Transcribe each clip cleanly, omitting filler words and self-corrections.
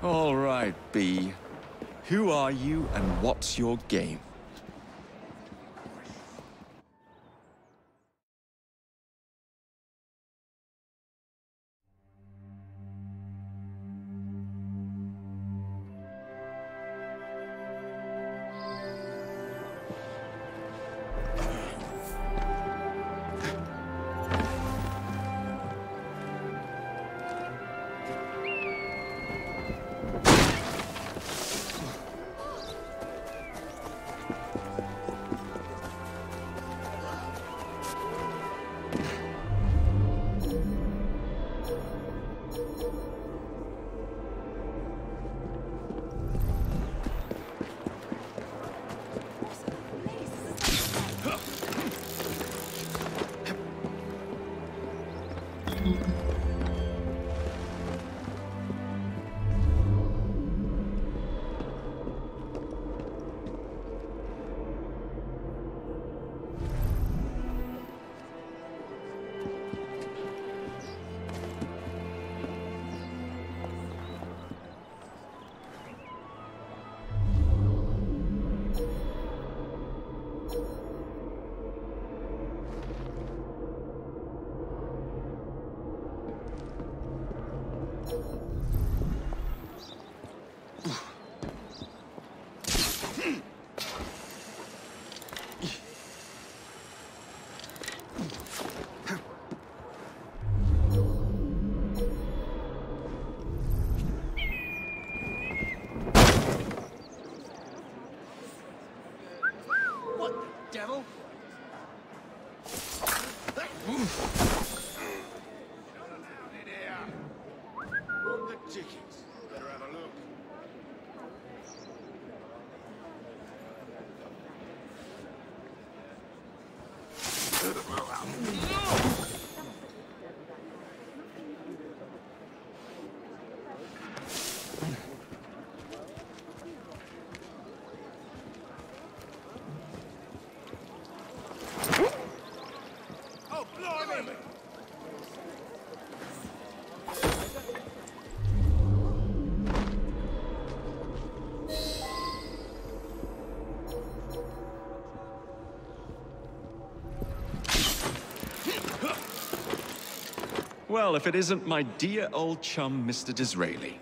All right, B. Who are you and what's your game? Devil? Want the tickets? Better have a look. Well, if it isn't my dear old chum, Mr. Disraeli.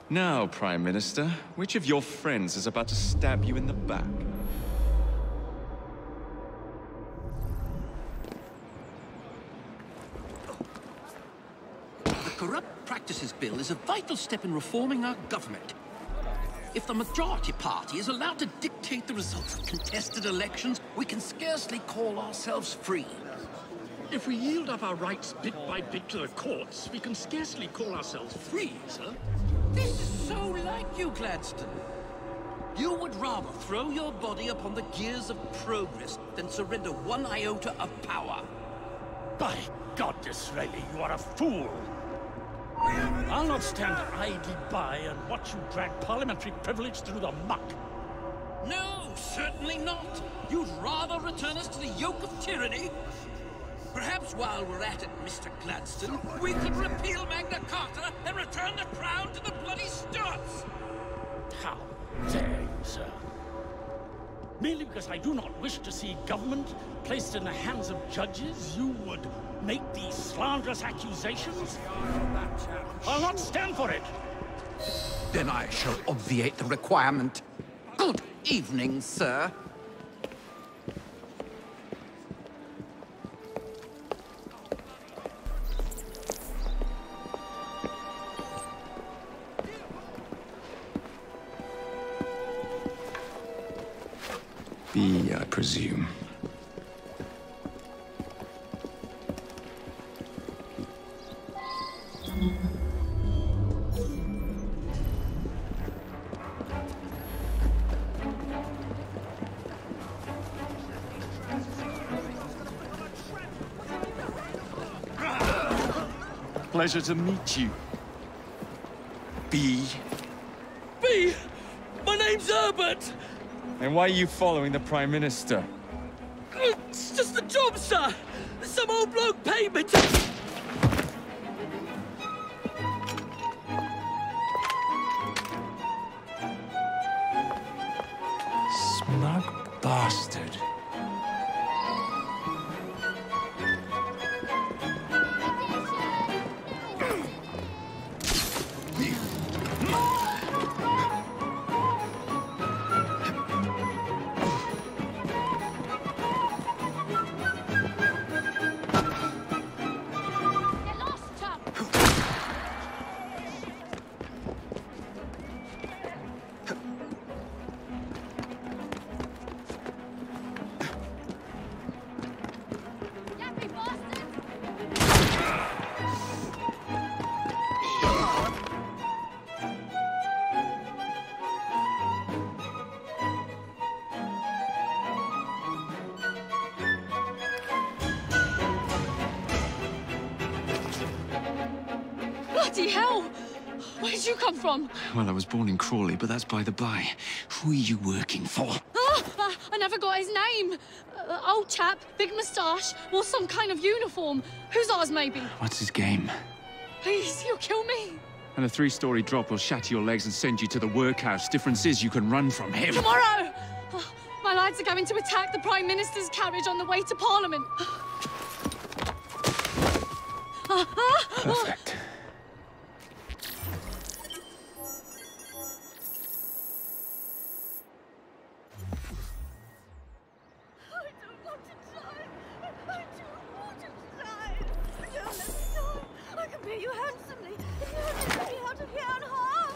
Now, Prime Minister, which of your friends is about to stab you in the back? The Corrupt Practices Bill is a vital step in reforming our government. If the majority party is allowed to dictate the results of contested elections, we can scarcely call ourselves free. If we yield up our rights bit by bit to the courts, we can scarcely call ourselves free, sir. This is so like you, Gladstone. You would rather throw your body upon the gears of progress than surrender one iota of power. By God, Disraeli, you are a fool! I'll not stand idly by and watch you drag parliamentary privilege through the muck. No, certainly not. You'd rather return us to the yoke of tyranny? Perhaps while we're at it, Mr. Gladstone, we could repeal Magna Carta and return the crown to the bloody Stuarts! How dare you, sir? Merely because I do not wish to see government placed in the hands of judges, you would make these slanderous accusations? I'll not stand for it! Then I shall obviate the requirement. Good evening, sir. B, I presume. Pleasure to meet you. B. B! My name's Herbert! And why are you following the Prime Minister? It's just the job, sir! Some old bloke paid me to... Smug bastard. Bloody hell! Where did you come from? Well, I was born in Crawley, but that's by the by. Who are you working for? I never got his name. Old chap, big moustache, wore some kind of uniform. Who's ours, maybe? What's his game? Please, you'll kill me. And a 3-story drop will shatter your legs and send you to the workhouse. Difference is you can run from him. Tomorrow! My lads are going to attack the Prime Minister's carriage on the way to Parliament. Perfect. You handsomely, if you had to get me out of here unharmed.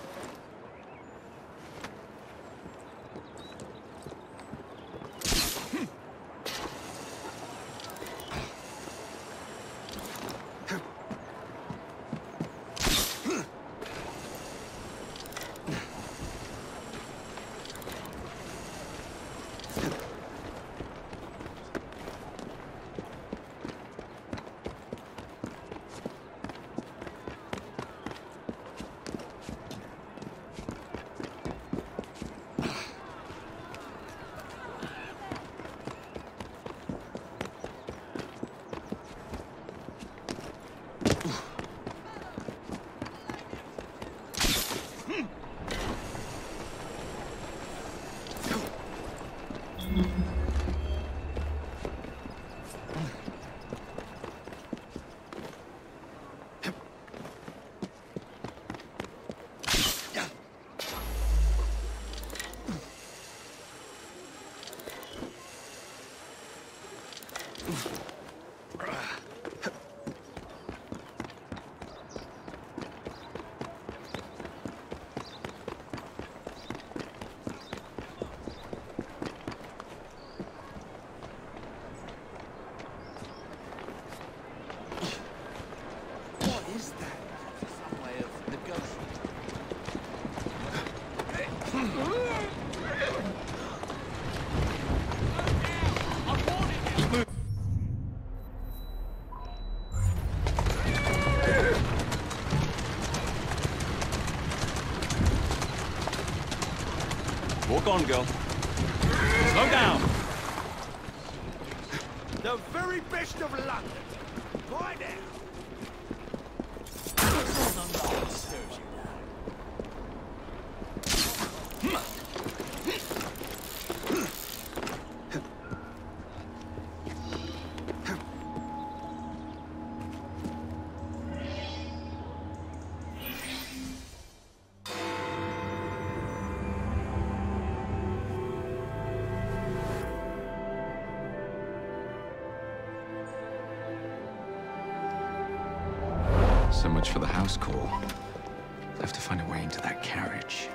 Walk on, girl. Slow down. The very best of London. Right now. So much for the house call. I'll have to find a way into that carriage.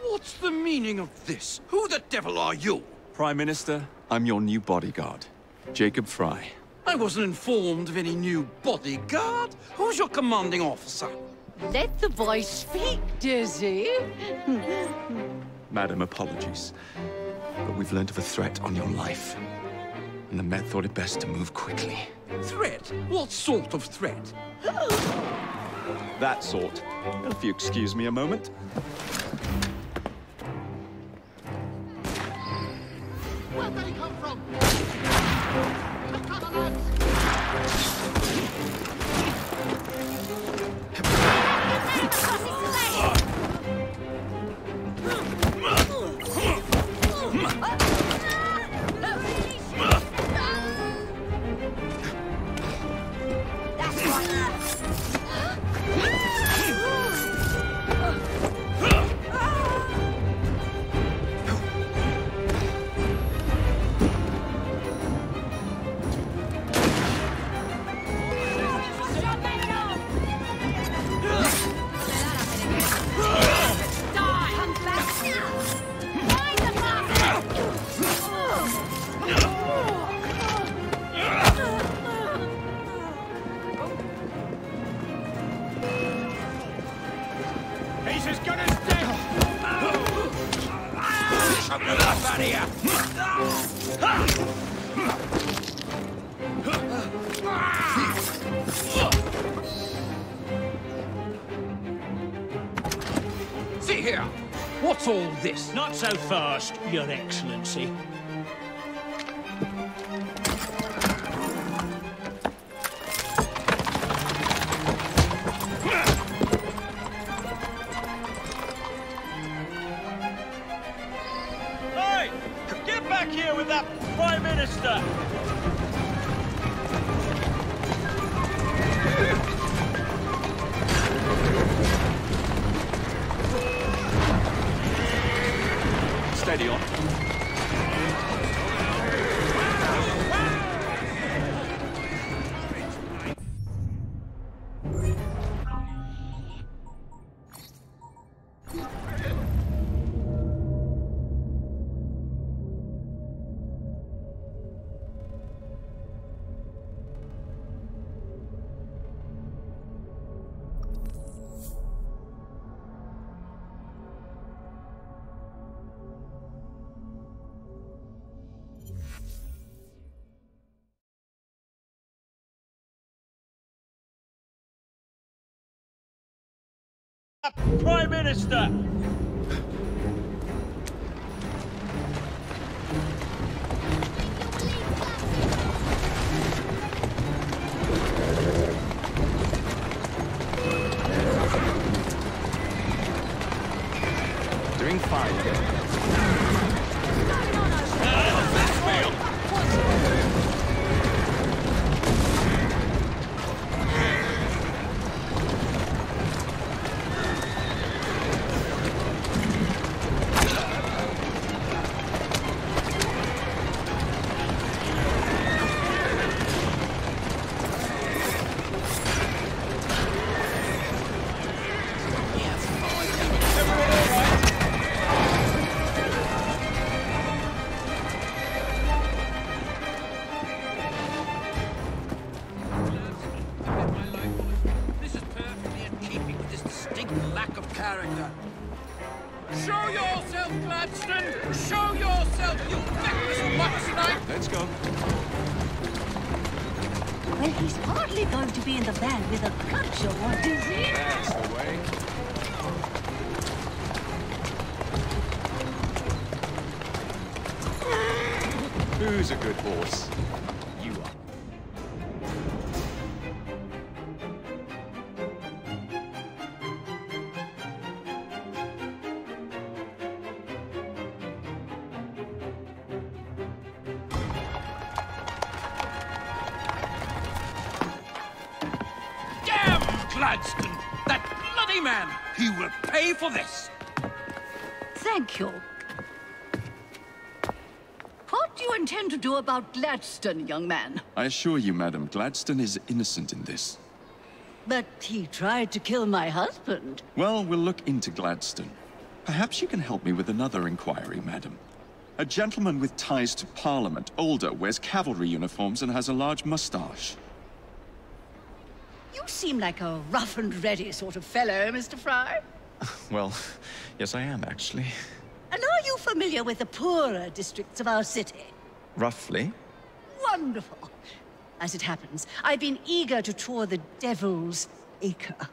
What's the meaning of this? Who the devil are you? Prime Minister, I'm your new bodyguard, Jacob Fry. I wasn't informed of any new bodyguard. Who's your commanding officer? Let the boy speak, Dizzy. Madam, apologies. But we've learned of a threat on your life. and the Met thought it best to move quickly. Threat? What sort of threat? That sort. If you excuse me a moment. Where'd they come from? Come on, lads! He's as good as dead! Shut the laugh out of here! See here! What's all this? Not so fast, Your Excellency. Hey! Get back here with that Prime Minister! Steady on. Prime Minister! Doing fine. This is perfectly in keeping with this distinct lack of character. Show yourself, Gladstone! Show yourself, you feckless mucksnake! Let's go. Well, he's hardly going to be in the van with a cudgel, is he? That's the way. Who's a good horse? You are. Damn Gladstone! That bloody man! He will pay for this! Thank you. What do you intend to do about Gladstone, young man? I assure you, Madam, Gladstone is innocent in this. But he tried to kill my husband. Well, we'll look into Gladstone. Perhaps you can help me with another inquiry, Madam. A gentleman with ties to Parliament, older, wears cavalry uniforms and has a large mustache. You seem like a rough and ready sort of fellow, Mr. Fry. Well, yes I am, actually. And are you familiar with the poorer districts of our city? Roughly. Wonderful. As it happens, I've been eager to tour the Devil's Acre.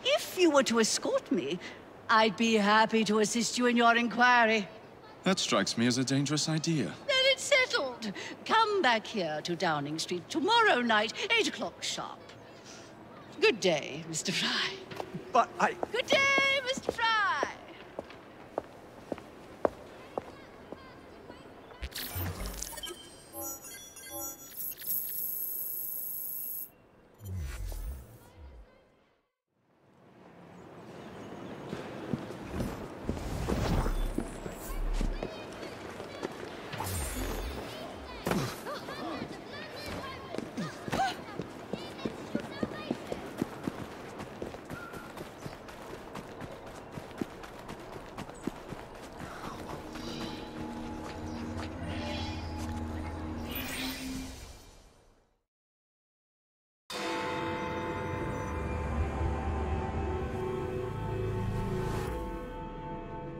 If you were to escort me, I'd be happy to assist you in your inquiry. That strikes me as a dangerous idea. Then it's settled. Come back here to Downing Street tomorrow night, 8 o'clock sharp. Good day, Mr. Fry. But I... Good day, Mr. Fry.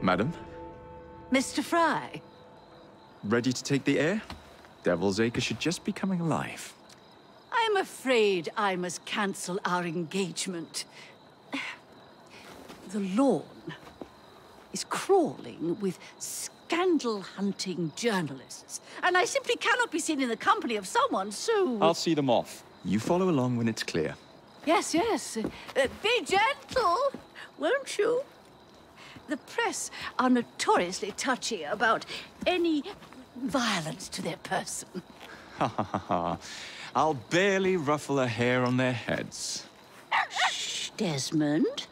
Madam? Mr. Fry. Ready to take the air? Devil's Acre should just be coming alive. I'm afraid I must cancel our engagement. The lawn is crawling with scandal-hunting journalists, and I simply cannot be seen in the company of someone so... I'll see them off. You follow along when it's clear. Yes, yes. Be gentle, won't you? The press are notoriously touchy about any violence to their person. Ha ha ha ha. I'll barely ruffle a hair on their heads. Shh, Desmond.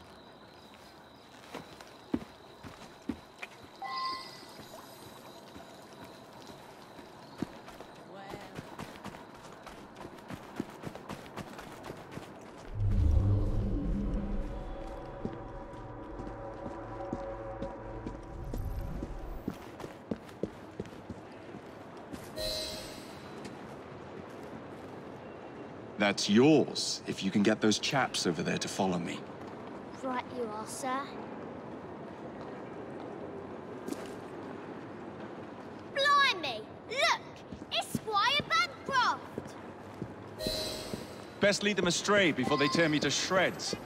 That's yours, if you can get those chaps over there to follow me. Right you are, sir. Blimey! Look! It's Squire Bancroft! Best lead them astray before they tear me to shreds.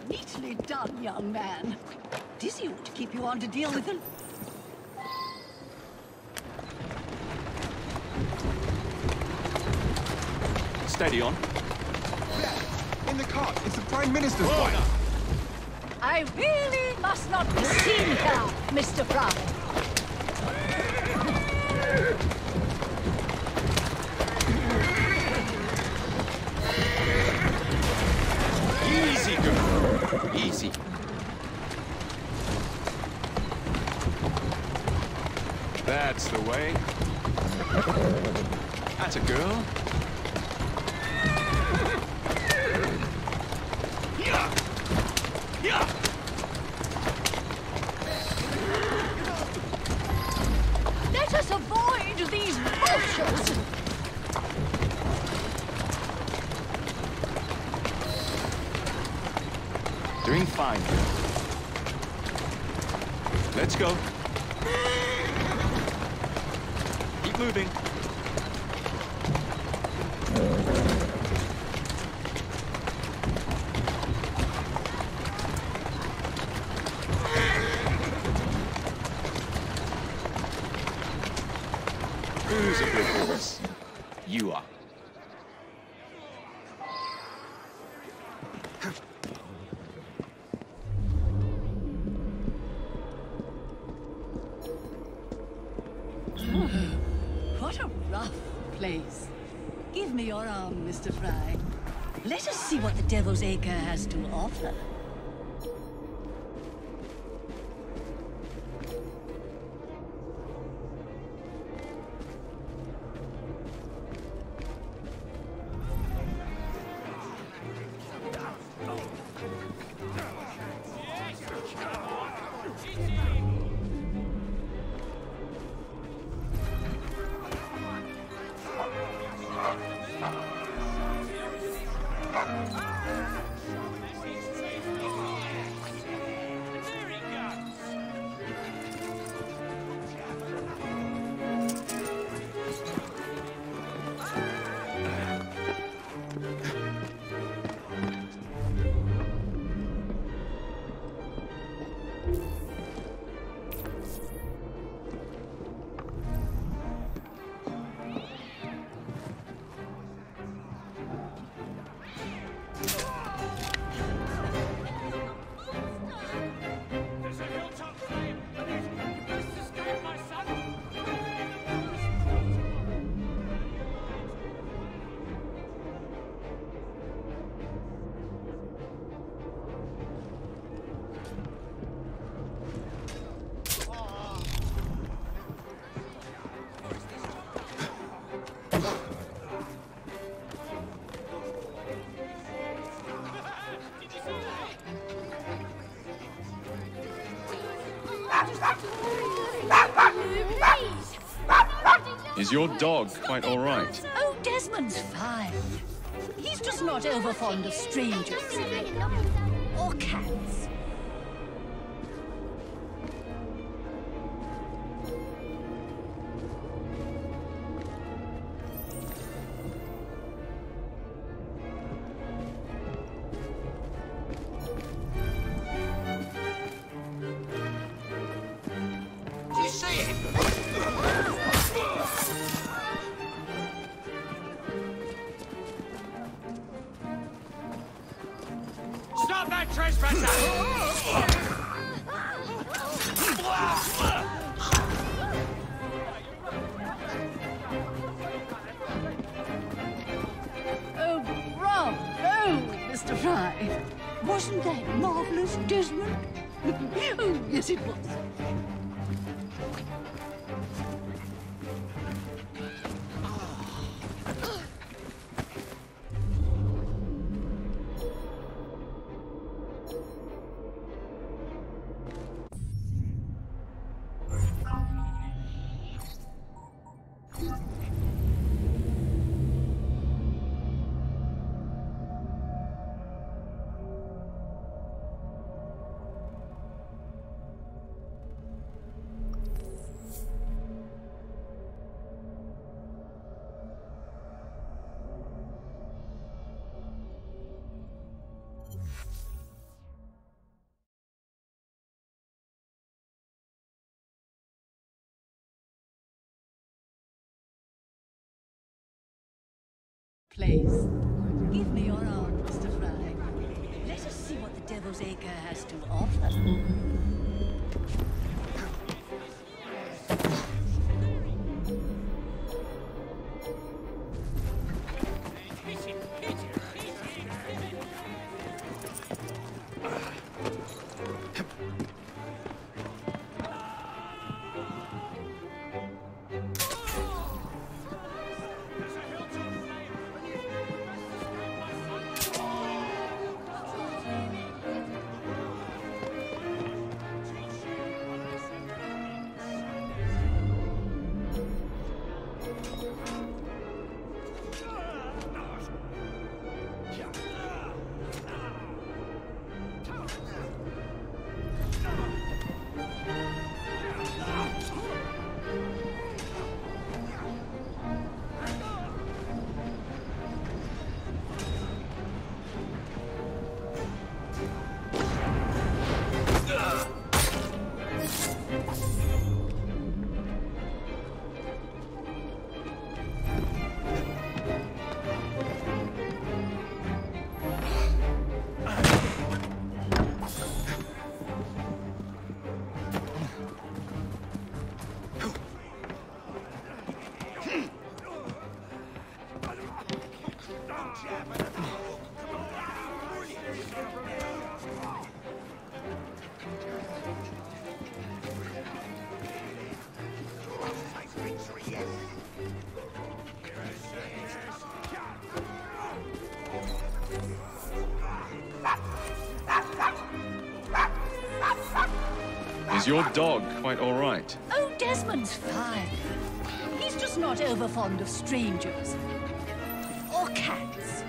Neatly done, young man. Dizzy ought to keep you on to deal with them. Steady on. Yeah, in the cart. It's the Prime Minister's wife. I really must not be seen here, Mr. Fry. Easy, girl. Easy. That's the way. That's a girl. Let us avoid these vultures. Doing fine. Let's go. Keep moving. Who's a good horse? You are. What a rough place. Give me your arm, Mr. Fry. Let us see what the Devil's Acre has to offer. Is your dog quite all right? Oh, Desmond's fine. He's just not over fond of strangers. Or cats. Do you see it? Stop that trespasser! Oh, bravo, Mr. Fry. Wasn't that marvelous, Desmond? Oh, yes, it was. Please, give me your arm, Mr. Fry. Let us see what the Devil's Acre has to offer. Is your dog quite all right? Oh, Desmond's fine. He's just not over fond of strangers. Or cats.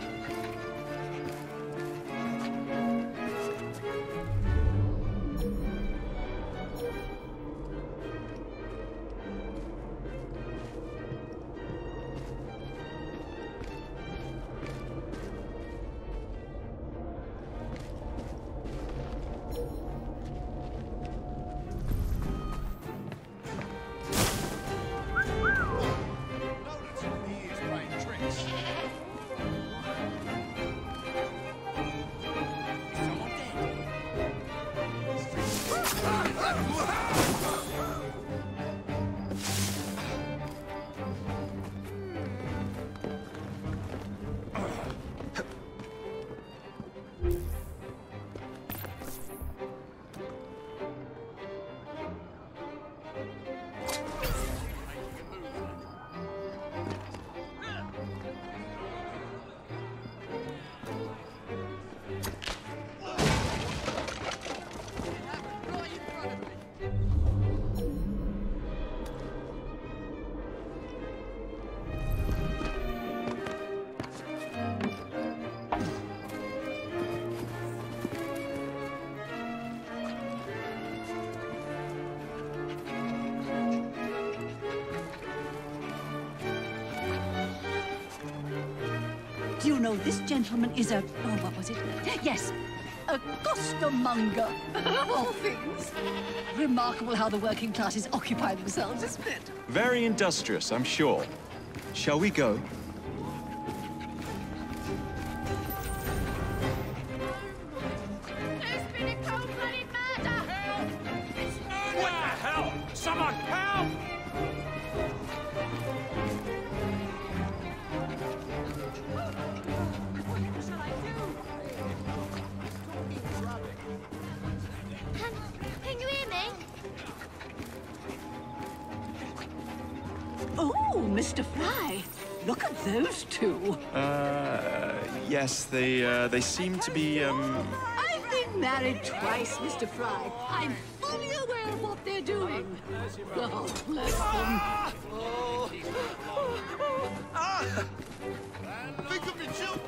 you know this gentleman is a... Oh, what was it? Yes, a costermonger, of all things. Remarkable how the working classes occupy themselves, isn't it? Very industrious, I'm sure. Shall we go? There's been a cold-blooded murder! What the hell? Someone help! Can you hear me? Oh, Mr. Fry, look at those two. Yes, they seem to be, I've been married twice, Mr. Fry. I'm fully aware of what they're doing. God bless them. Think of your children!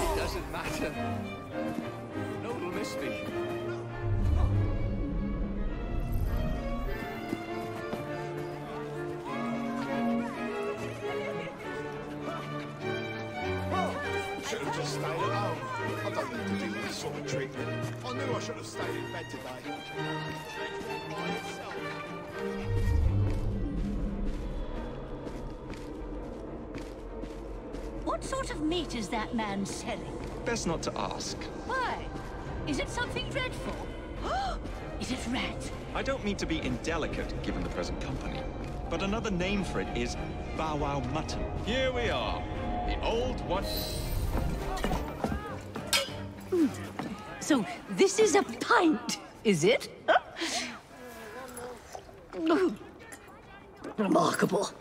It doesn't matter. No one will miss me. Should have just stayed at home. I don't need to do this sort of treatment. I knew I should have stayed in bed today. By itself. What sort of meat is that man selling? Best not to ask. Why? Is it something dreadful? Is it rat? I don't mean to be indelicate, given the present company, but another name for it is Bow Wow Mutton. Here we are, the old one. So this is a pint, is it? Remarkable.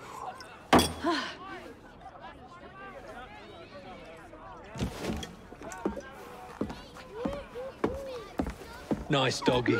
Nice doggy.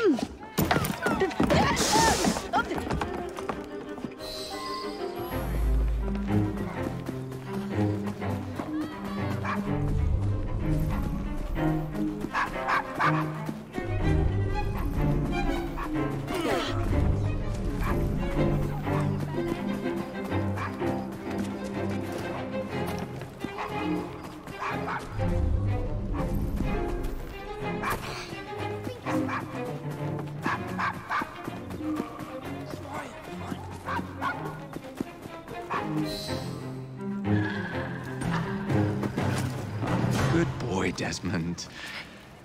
Good boy, Desmond.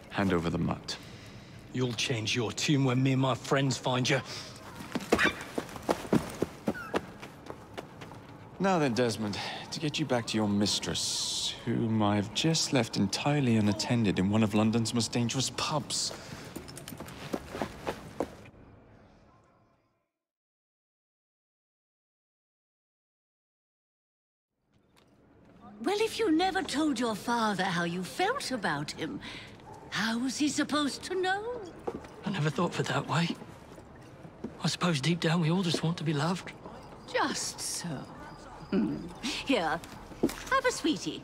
Hand over the mutt. You'll change your tune when me and my friends find you. Now then, Desmond, to get you back to your mistress, whom I've just left entirely unattended in one of London's most dangerous pubs. Well, if you never told your father how you felt about him, how was he supposed to know? I never thought of it that way. I suppose deep down we all just want to be loved. Just so. Here, have a sweetie.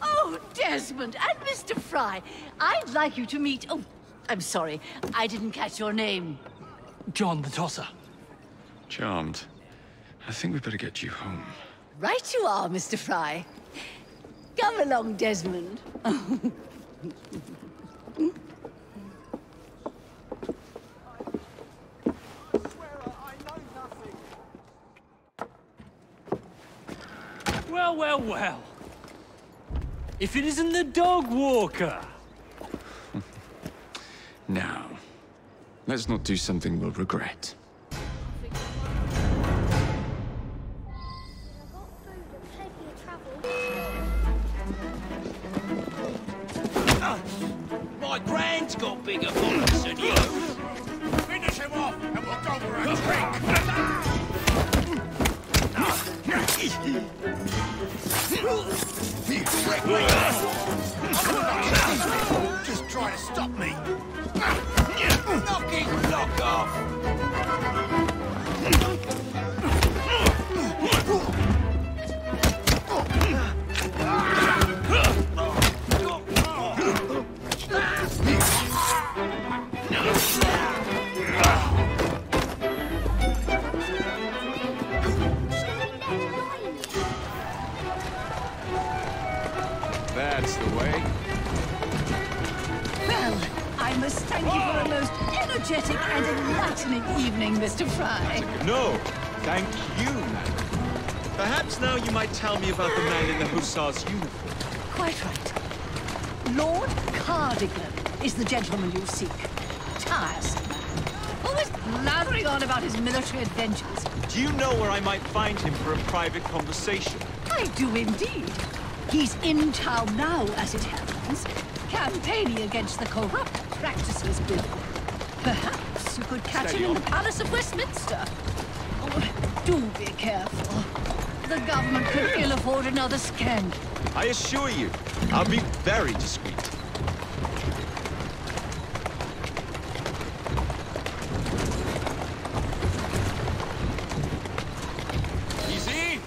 Oh, Desmond and Mr. Fry, I'd like you to meet... Oh, I'm sorry, I didn't catch your name. John the Tosser. Charmed. I think we better get you home. Right you are, Mr. Fry. Come along, Desmond. Well, well, well. If it isn't the dog walker. Now, let's not do something we'll regret. My grand's got bigger bullets than you. Finish him off, and we'll go for a drink. Just try to stop me. Knock off. That's the way. Well, I must thank you for a most energetic and enlightening evening, Mr. Fry. No, thank you, madam. Perhaps now you might tell me about the man in the hussar's uniform. Quite right. Lord Cardigan is the gentleman you seek. Tiresome man. Always blathering on about his military adventures. Do you know where I might find him for a private conversation? I do indeed. He's in town now, as it happens, campaigning against the Corrupt Practices Bill. Perhaps you could catch him in the Palace of Westminster. Oh, do be careful. The government could ill afford another scandal. I assure you, I'll be very discreet. Easy!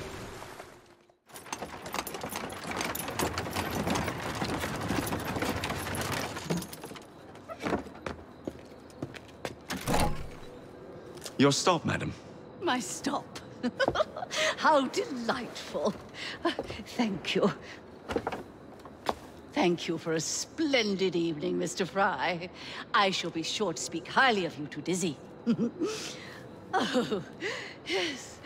Your stop, madam. My stop. How delightful. Thank you. Thank you for a splendid evening, Mr. Fry. I shall be sure to speak highly of you to Dizzy. Oh, yes.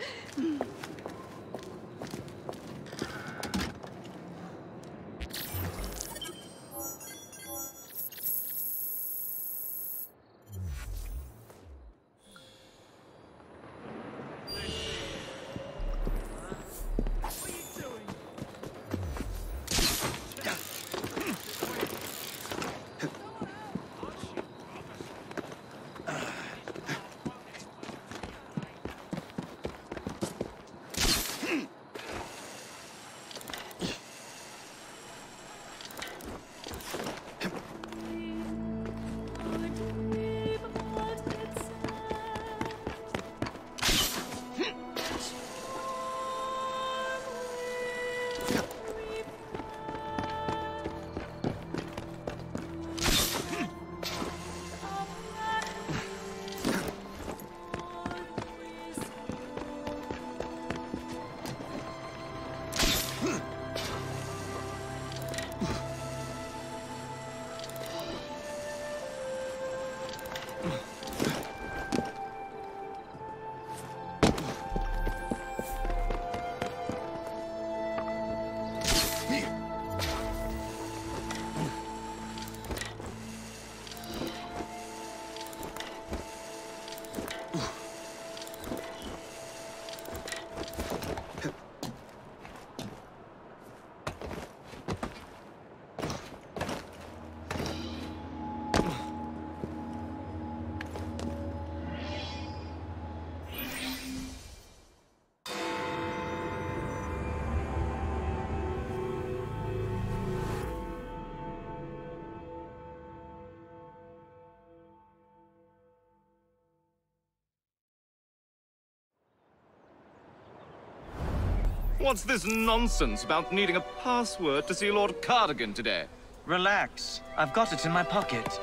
What's this nonsense about needing a password to see Lord Cardigan today? Relax. I've got it in my pocket.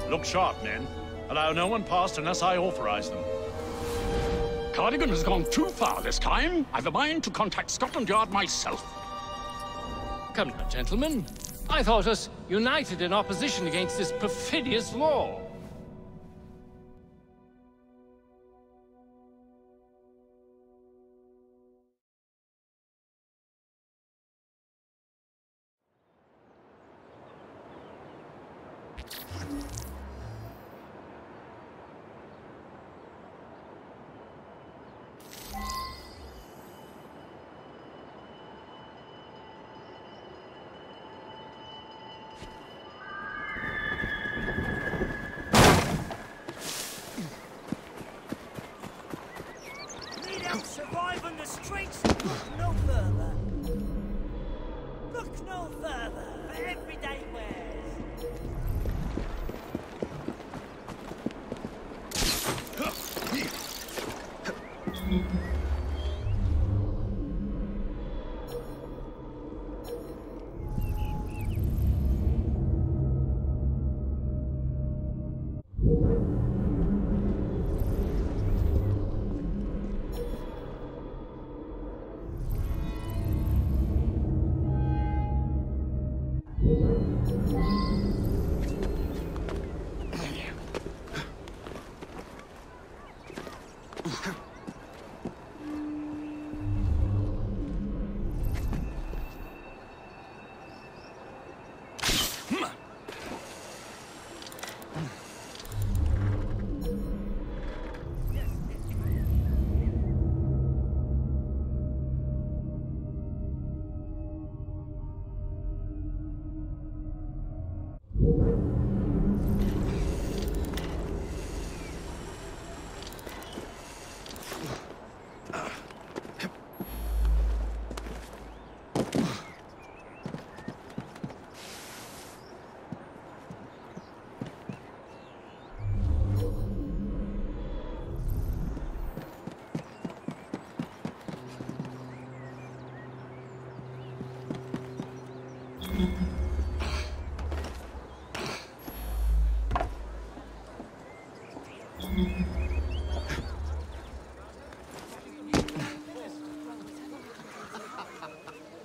Look sharp, men. Allow no one past unless I authorize them. Cardigan has gone too far this time. I've a mind to contact Scotland Yard myself. Come now, gentlemen. I thought us united in opposition against this perfidious law. Survive on the streets, look no further. Look no further for everyday wares.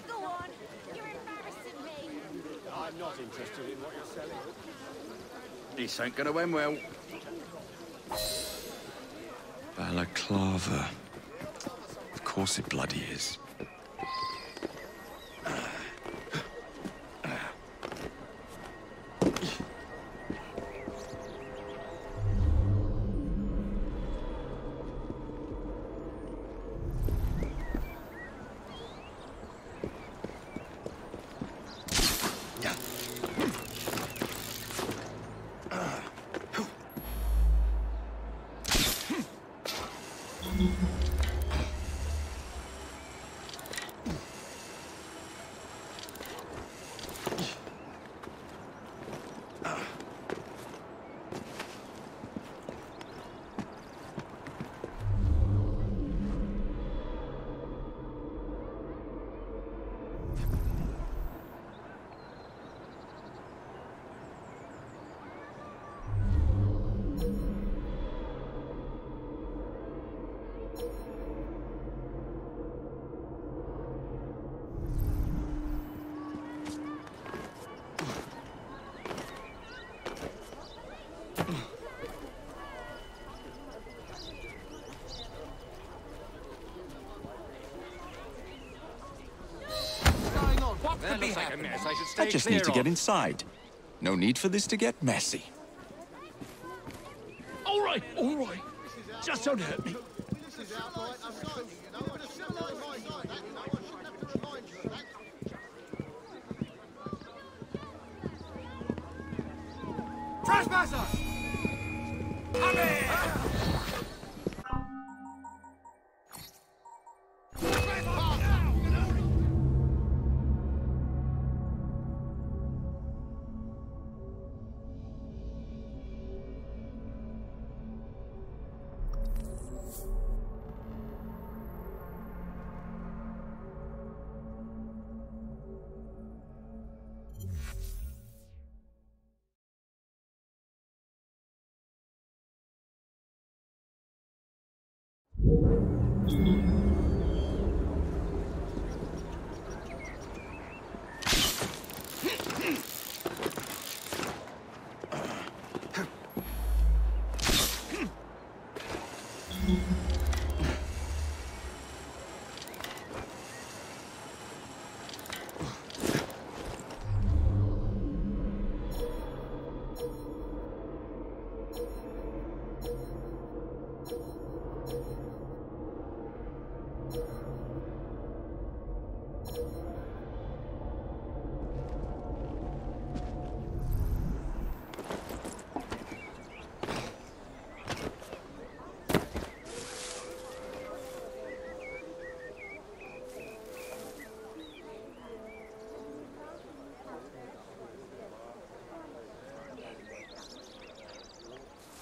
Go on. You're embarrassing me. I'm not interested in what you're selling. This ain't gonna end well. Balaclava. Of course it bloody is. That looks like a mess. I should stay I just clear need to of. get inside. No need for this to get messy. All right, all right. Just don't hurt me. This is outright unkind, you know. I should have reminded you of that, you know. I shouldn't have to remind you of that. Trespasser! Come here!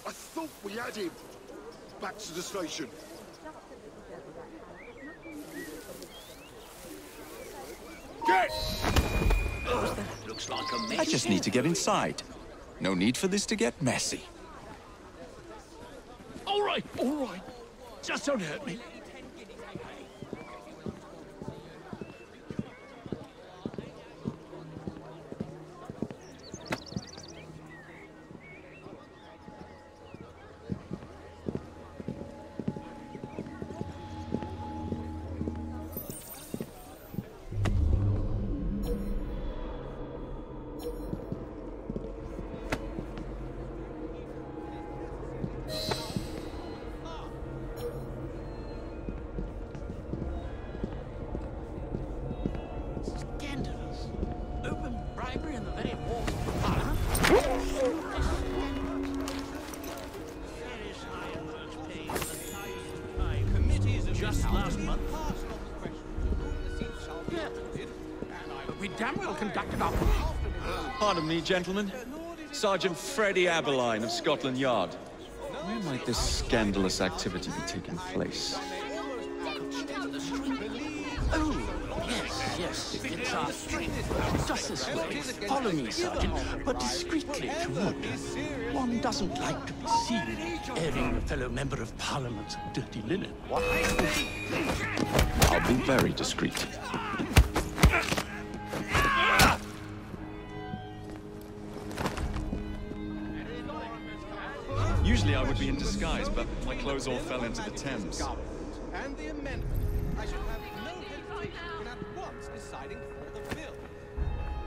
I thought we had him. Back to the station. Get! Looks like a mess. I just need to get inside. No need for this to get messy. All right, all right. Just don't hurt me. just last month. Yeah, but we damn well conducted our... Pardon me, gentlemen. Sergeant Freddie Aberline of Scotland Yard. Where might this scandalous activity be taking place? Oh, yes, it's our street. Just this way. Follow me, Sergeant, but discreetly if you would. One doesn't like to be seen airing a fellow member of Parliament's dirty linen. I'll be very discreet. Usually I would be in disguise, but my clothes all fell into the Thames. And the amendment. I should have no hesitation in at once deciding for the bill.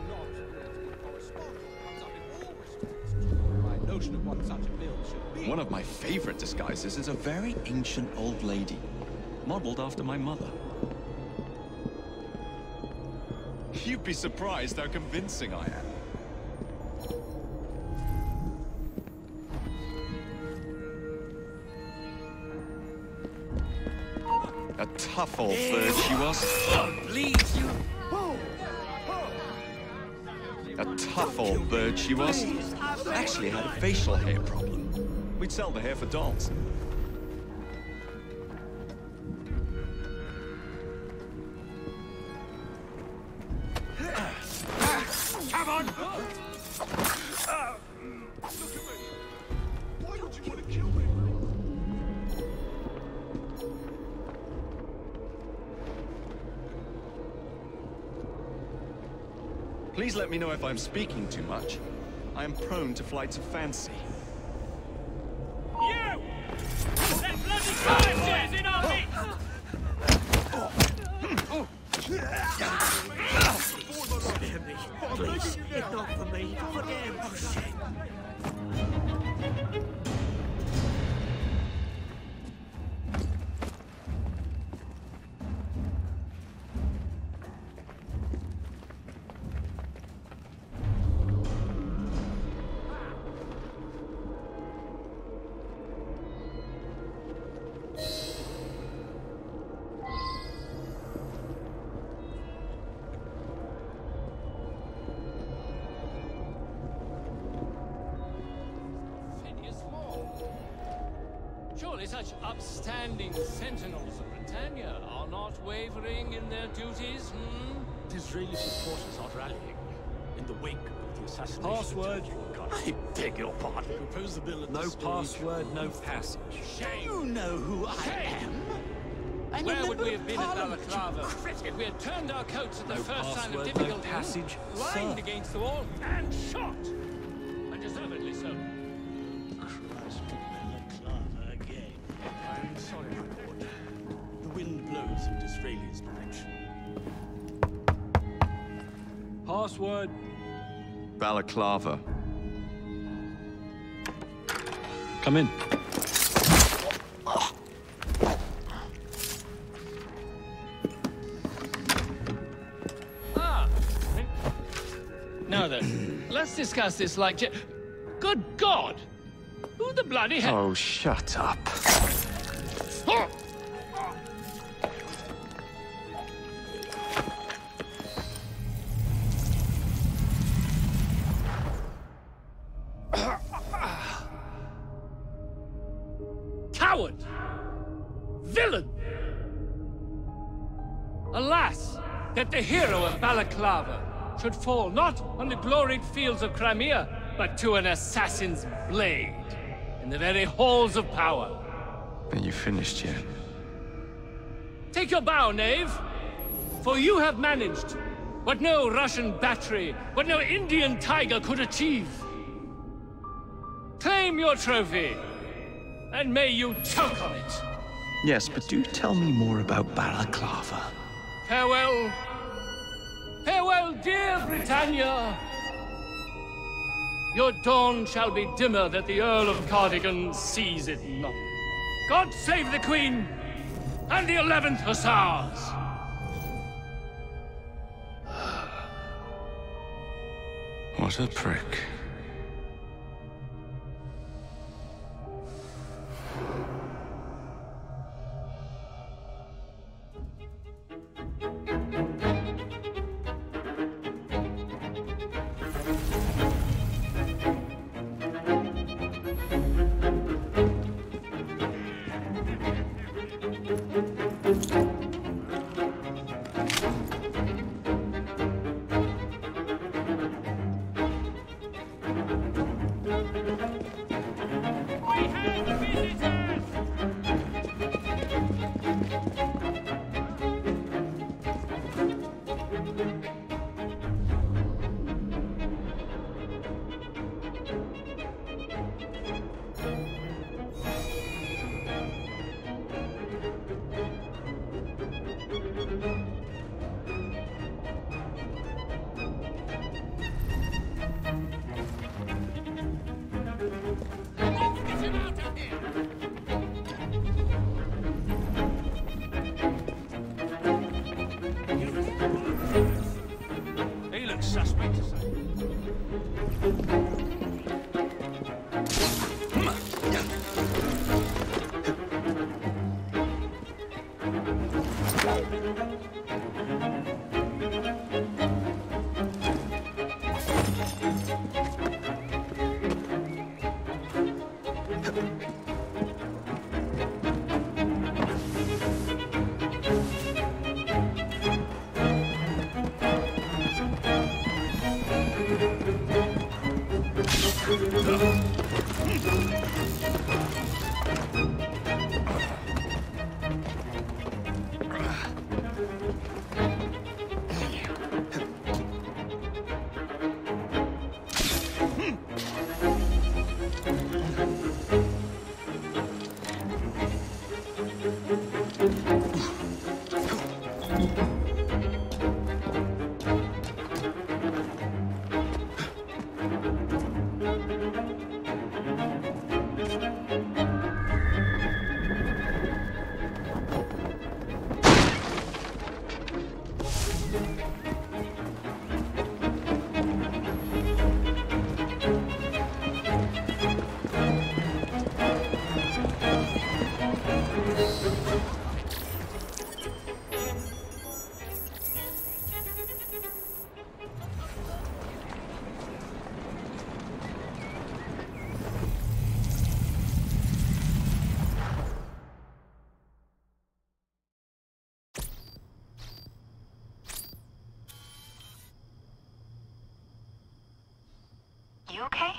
Non-political correspondence comes up in all respects to my notion of what such a bill should be. One of my favorite disguises is a very ancient old lady, modeled after my mother. You'd be surprised how convincing I am. A tough old bird she was. Please, you. A tough old bird she was. Actually had a facial hair problem. We'd sell the hair for dolls. Come on! Why would you want to kill me? Please let me know if I'm speaking too much. I am prone to flights of fancy. You! That bloody carnage is in our midst! Spare me, please. If not for me, for them. Oh, shit. Surely such upstanding sentinels of Britannia are not wavering in their duties, hmm? Disraeli supporters are rallying in the wake of the assassination. Password. I beg your pardon. Propose the bill at No this stage. password, no passage. Shame! You know who I am. I'm Where a would member we of have been at Parliament, you Balaclava critic. if we had turned our coats at the No first sign of password, no difficulty, passage, lined sir. against the wall, and shot? Undeservedly so. Christ, Balaclava again. I'm sorry, my lord. The wind blows in Disraeli's direction. Password. Balaclava. Come in. Now then, let's discuss this like... Good God! Who the bloody hell... Oh, shut up. Coward! Villain! Alas, that the hero of Balaclava should fall not on the gloried fields of Crimea, but to an assassin's blade in the very halls of power. Are you finished yet? Take your bow, knave, for you have managed what no Russian battery, what no Indian tiger could achieve. Claim your trophy, and may you choke on it. Yes, but do tell me more about Balaclava. Farewell. Farewell, dear Britannia. Your dawn shall be dimmer that the Earl of Cardigan sees it not. God save the Queen and the 11th Hussars! What a prick. You okay?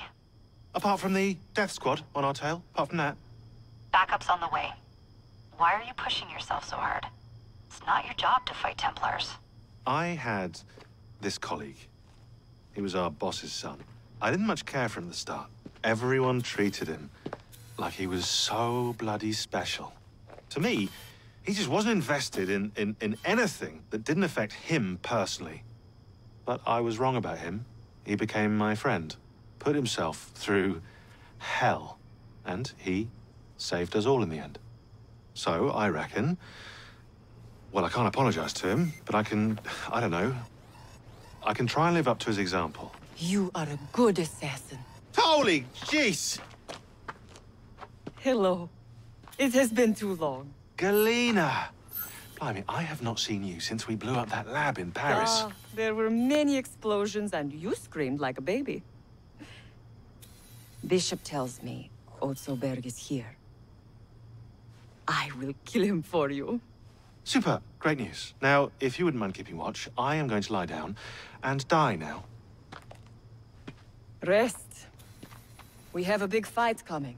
Apart from the death squad on our tail, apart from that. Backup's on the way. Why are you pushing yourself so hard? It's not your job to fight Templars. I had this colleague. He was our boss's son. I didn't much care for him at the start. Everyone treated him like he was so bloody special. To me, he just wasn't invested in anything that didn't affect him personally. But I was wrong about him. He became my friend, put himself through hell, and he saved us all in the end. So, I reckon... Well, I can't apologize to him, but I don't know. I can try and live up to his example. You are a good assassin. Holy jeez! Hello. It has been too long. Galena! Blimey, I have not seen you since we blew up that lab in Paris. There were many explosions and you screamed like a baby. Bishop tells me Otzoberg is here. I will kill him for you. Super. Great news. Now, if you wouldn't mind keeping watch, I am going to lie down and die now. Rest. We have a big fight coming.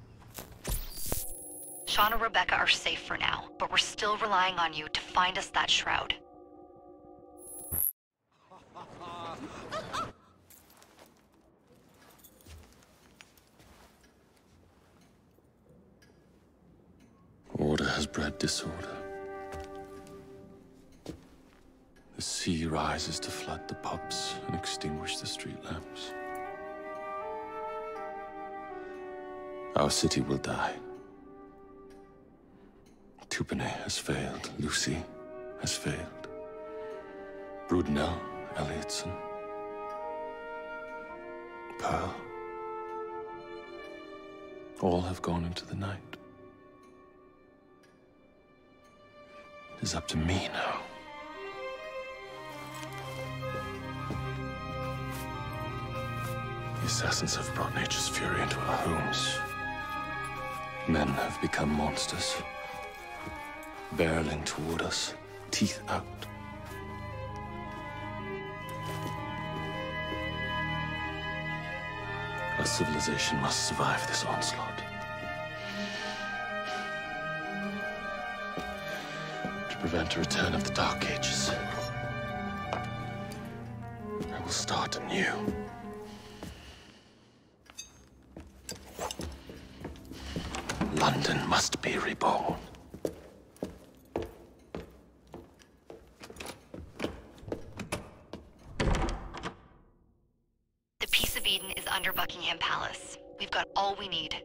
Sean and Rebecca are safe for now, but we're still relying on you to find us that shroud. Order has bred disorder. The sea rises to flood the pubs and extinguish the street lamps. Our city will die. Tupene has failed. Lucy has failed. Brudenell, Elliotson, Pearl. All have gone into the night. It is up to me now. The assassins have brought nature's fury into our homes. Men have become monsters, barreling toward us, teeth out. Our civilization must survive this onslaught. To prevent a return of the Dark Ages, I will start anew. London must be reborn. The Peace of Eden is under Buckingham Palace. We've got all we need.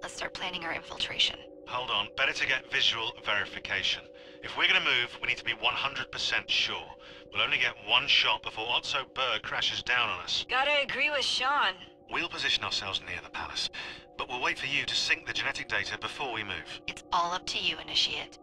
Let's start planning our infiltration. Hold on. Better to get visual verification. If we're gonna move, we need to be 100% sure. We'll only get one shot before Otso Berg crashes down on us. Gotta agree with Sean. We'll position ourselves near the palace, but we'll wait for you to sync the genetic data before we move. It's all up to you, Initiate.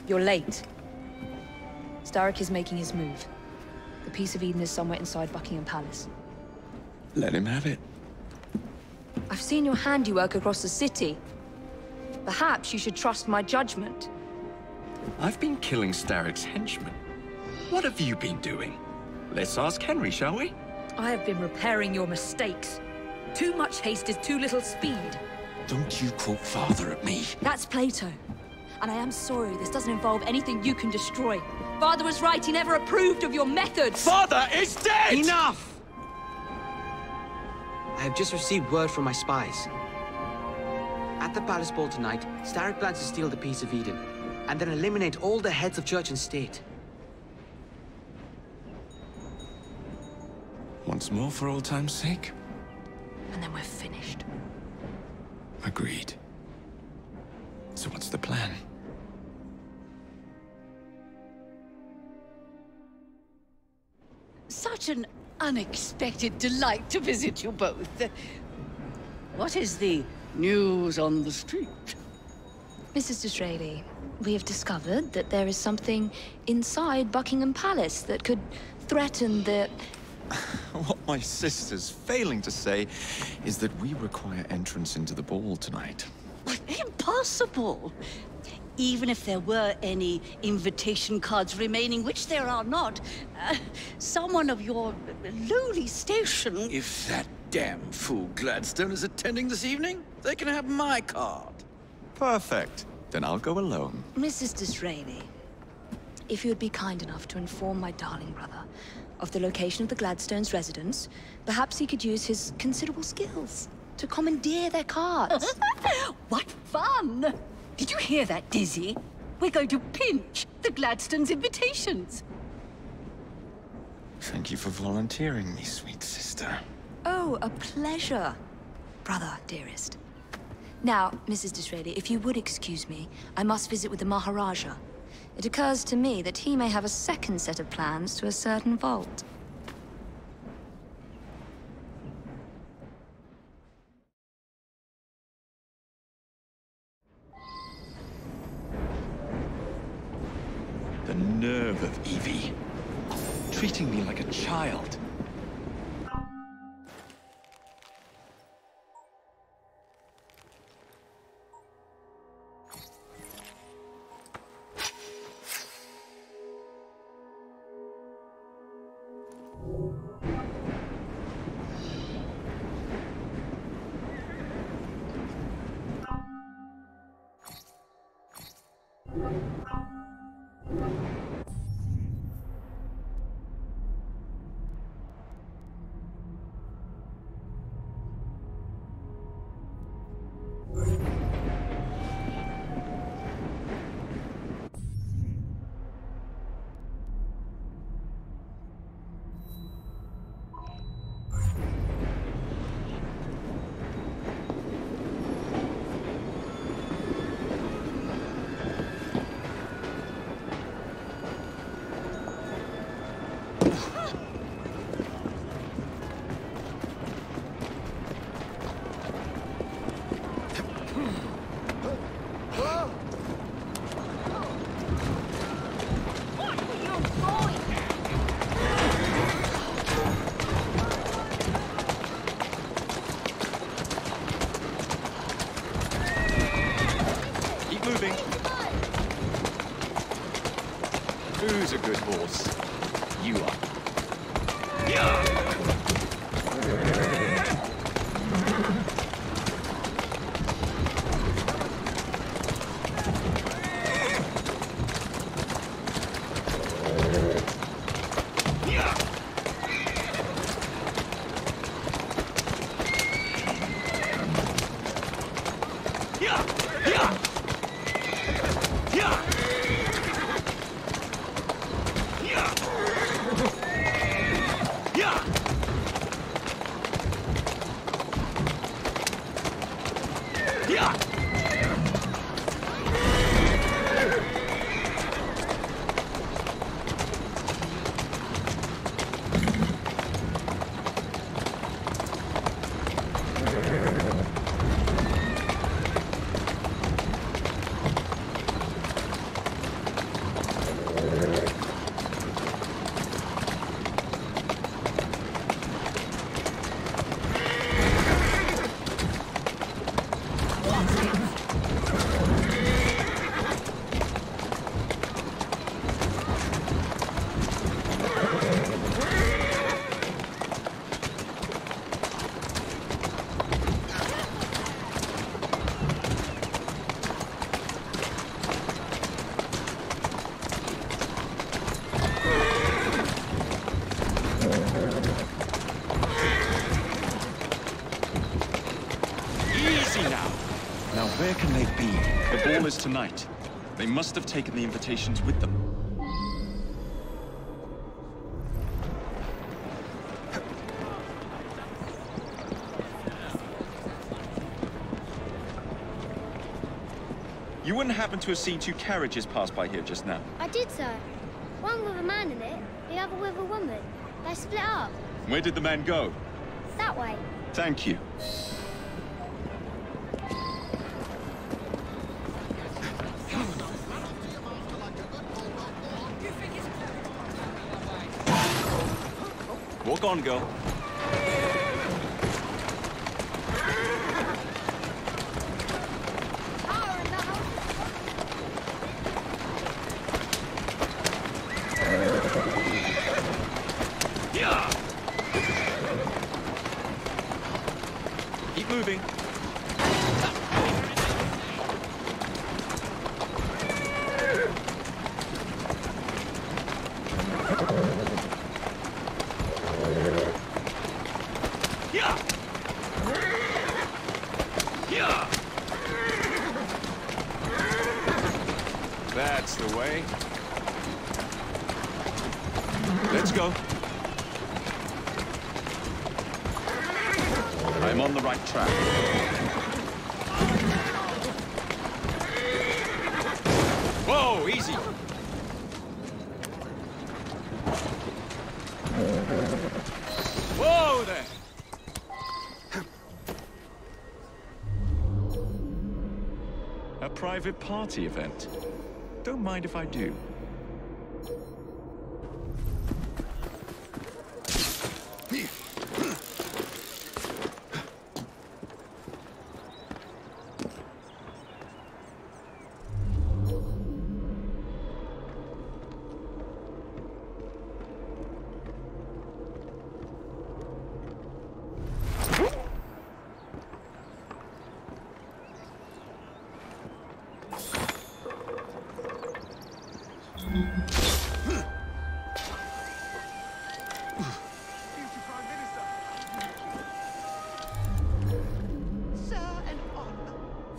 You're late. Starrick is making his move. The Peace of Eden is somewhere inside Buckingham Palace. Let him have it. I've seen your handiwork across the city. Perhaps you should trust my judgment. I've been killing Starrick's henchmen. What have you been doing? Let's ask Henry, shall we? I have been repairing your mistakes. Too much haste is too little speed. Don't you quote Father at me. That's Plato. And I am sorry this doesn't involve anything you can destroy. Father was right, he never approved of your methods. Father is dead! Enough! I have just received word from my spies. At the palace ball tonight, Starrick plans to steal the Piece of Eden, and then eliminate all the heads of church and state. Once more for old time's sake? And then we're finished. Agreed. So what's the plan? Such an unexpected delight to visit you both. What is the news on the street? Mrs. Disraeli, we have discovered that there is something inside Buckingham Palace that could threaten the... What my sister's failing to say is that we require entrance into the ball tonight. Impossible! Even if there were any invitation cards remaining, which there are not, someone of your lowly station... If that damn fool Gladstone is attending this evening, they can have my card. Perfect. Then I'll go alone. Mrs. Disraeli, if you would be kind enough to inform my darling brother of the location of the Gladstones' residence, perhaps he could use his considerable skills to commandeer their cards. What fun! Did you hear that, Dizzy? We're going to pinch the Gladstones' invitations. Thank you for volunteering me, sweet sister. Oh, a pleasure, brother, dearest. Now, Mrs. Disraeli, if you would excuse me, I must visit with the Maharaja. It occurs to me that he may have a second set of plans to a certain vault. The nerve of Evie. Treating me like a child. Who's a good horse? You are. Yeah! is tonight. They must have taken the invitations with them. You wouldn't happen to have seen two carriages pass by here just now? I did, sir. One with a man in it, the other with a woman. They split up. Where did the man go? That way. Thank you. Walk on, girl. Keep moving. That's the way. Let's go. I'm on the right track. Whoa, easy. Whoa there. A private party event. Don't mind if I do.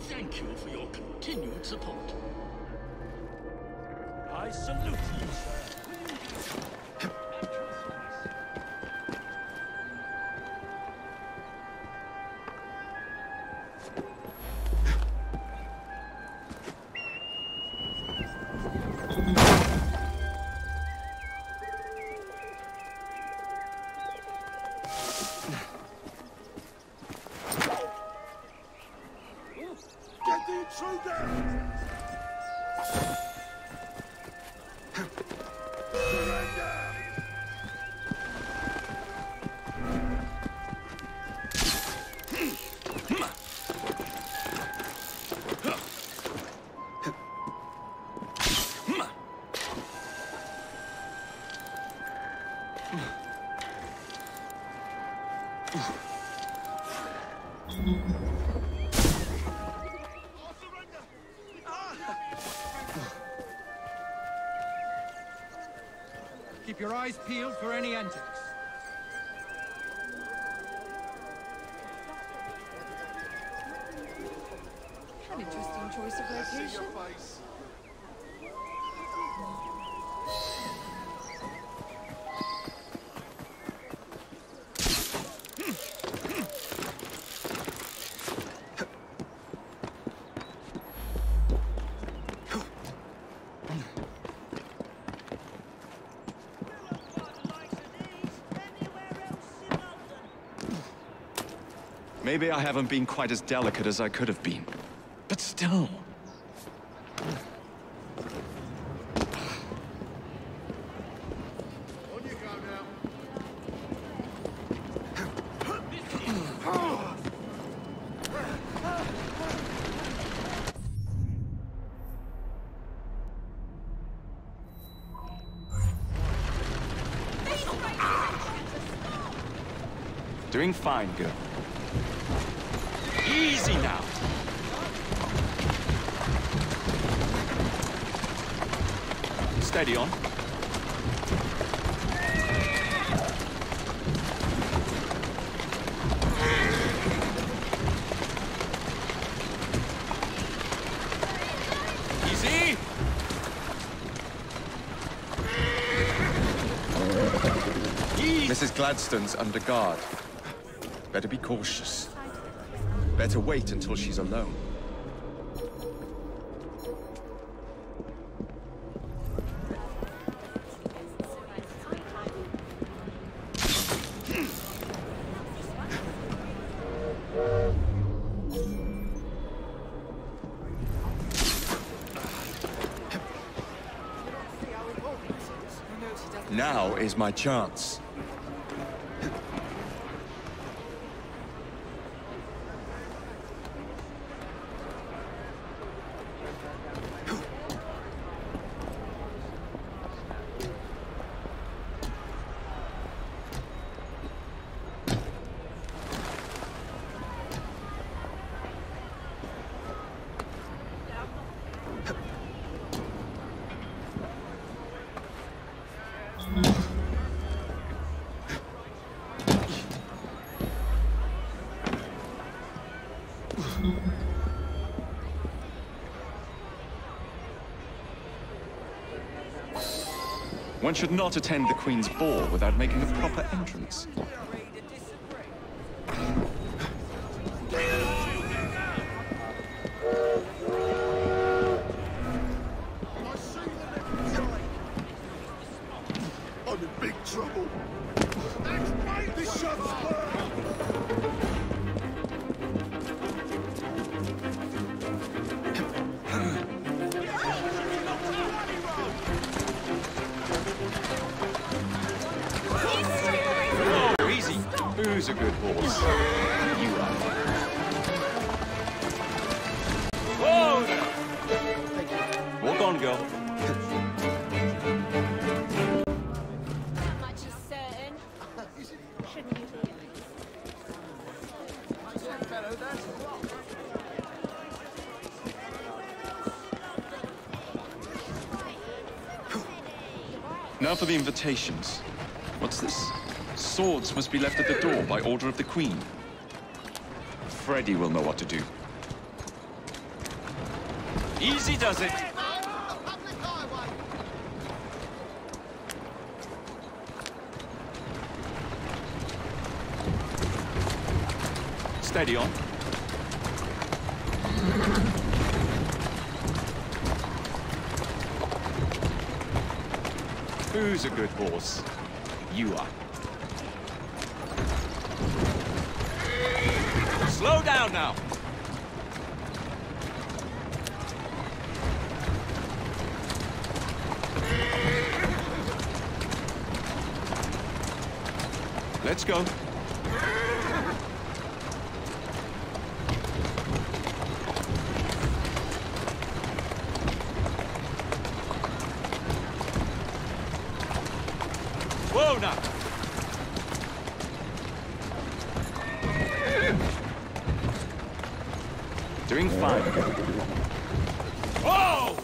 Thank you for your continued support. I salute you, sir. Get the intruder! Keep your eyes peeled for any antics. An interesting choice of location. Maybe I haven't been quite as delicate as I could have been. But still. Doing fine, girl. Easy now. Steady on. Mrs. Gladstone's under guard. Better be cautious. Better wait until she's alone. Now is my chance. One should not attend the Queen's ball without making a proper entrance. I'm in big trouble. This shot's Who's a good horse? You are. Whoa! Walk on, girl. That much is certain. Shouldn't you be? Now for the invitations. What's this? Swords must be left at the door by order of the Queen. Freddy will know what to do. Easy does it! Steady on. Who's a good horse? You are. Slow down now. Let's go. Whoa now. Doing fine. Whoa!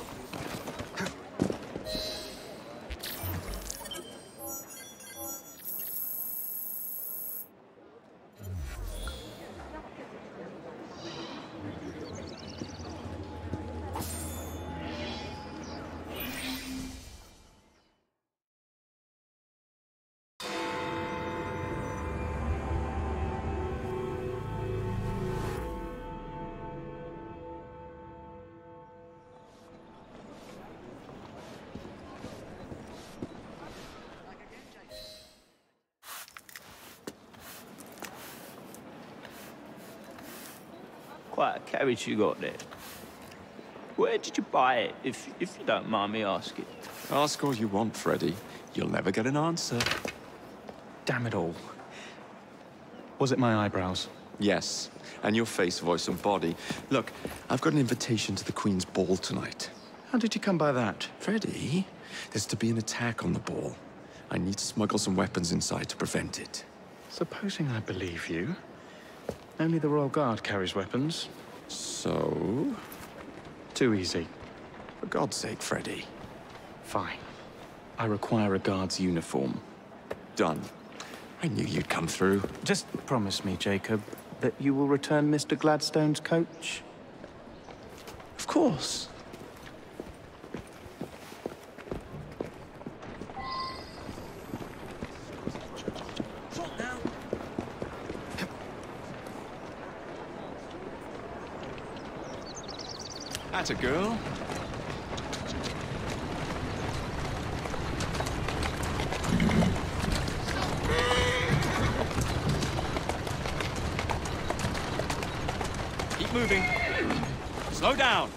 Quite a carriage you got there. Where did you buy it, if you don't mind me asking? Ask all you want, Freddy. You'll never get an answer. Damn it all. Was it my eyebrows? Yes, and your face, voice, and body. Look, I've got an invitation to the Queen's ball tonight. How did you come by that? Freddy, there's to be an attack on the ball. I need to smuggle some weapons inside to prevent it. Supposing I believe you. Only the Royal Guard carries weapons. So? Too easy. For God's sake, Freddy. Fine. I require a guard's uniform. Done. I knew you'd come through. Just promise me, Jacob, that you will return Mr. Gladstone's coach? Of course. Atta girl. Keep moving. Slow down.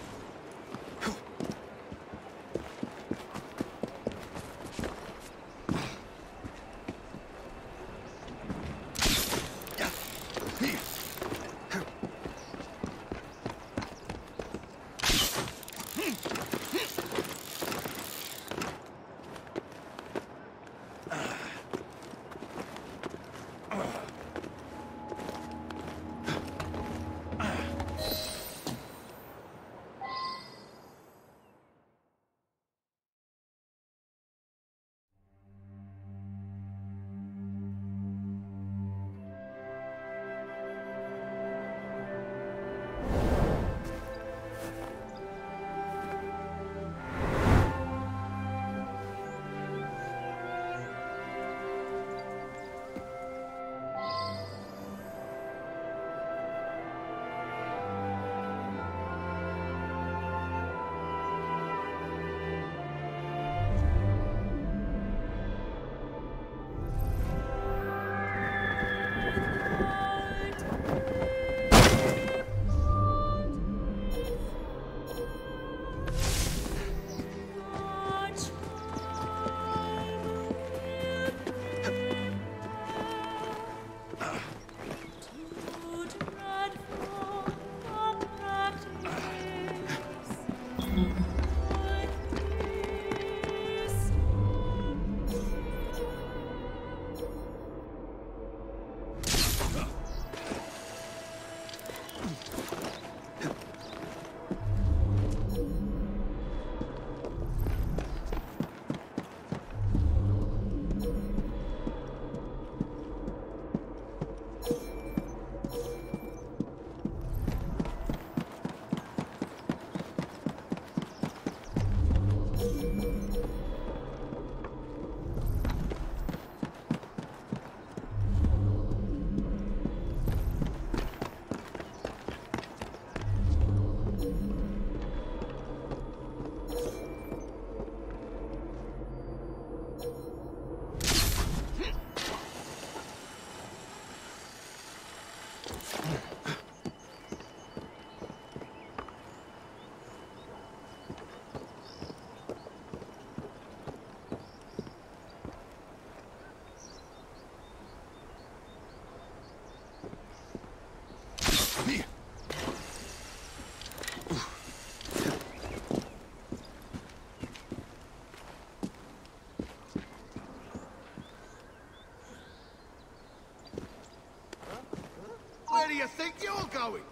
Where do you think you're going?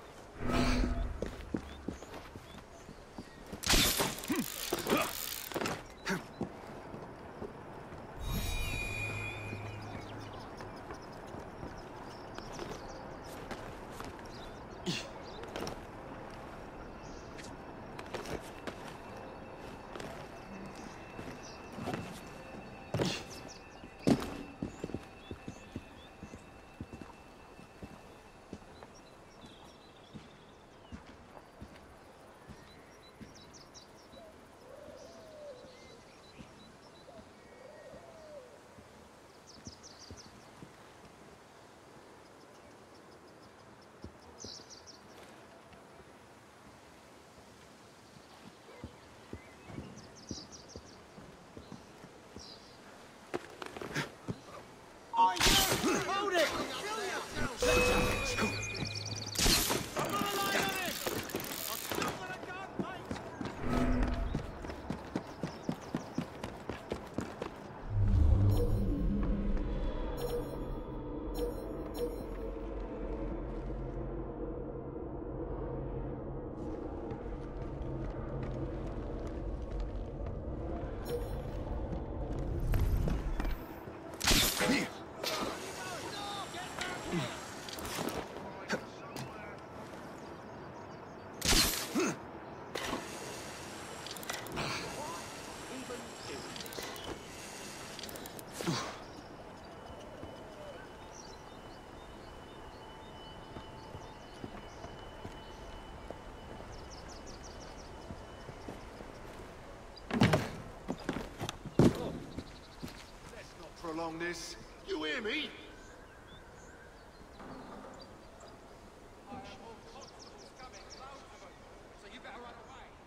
on this. You hear me?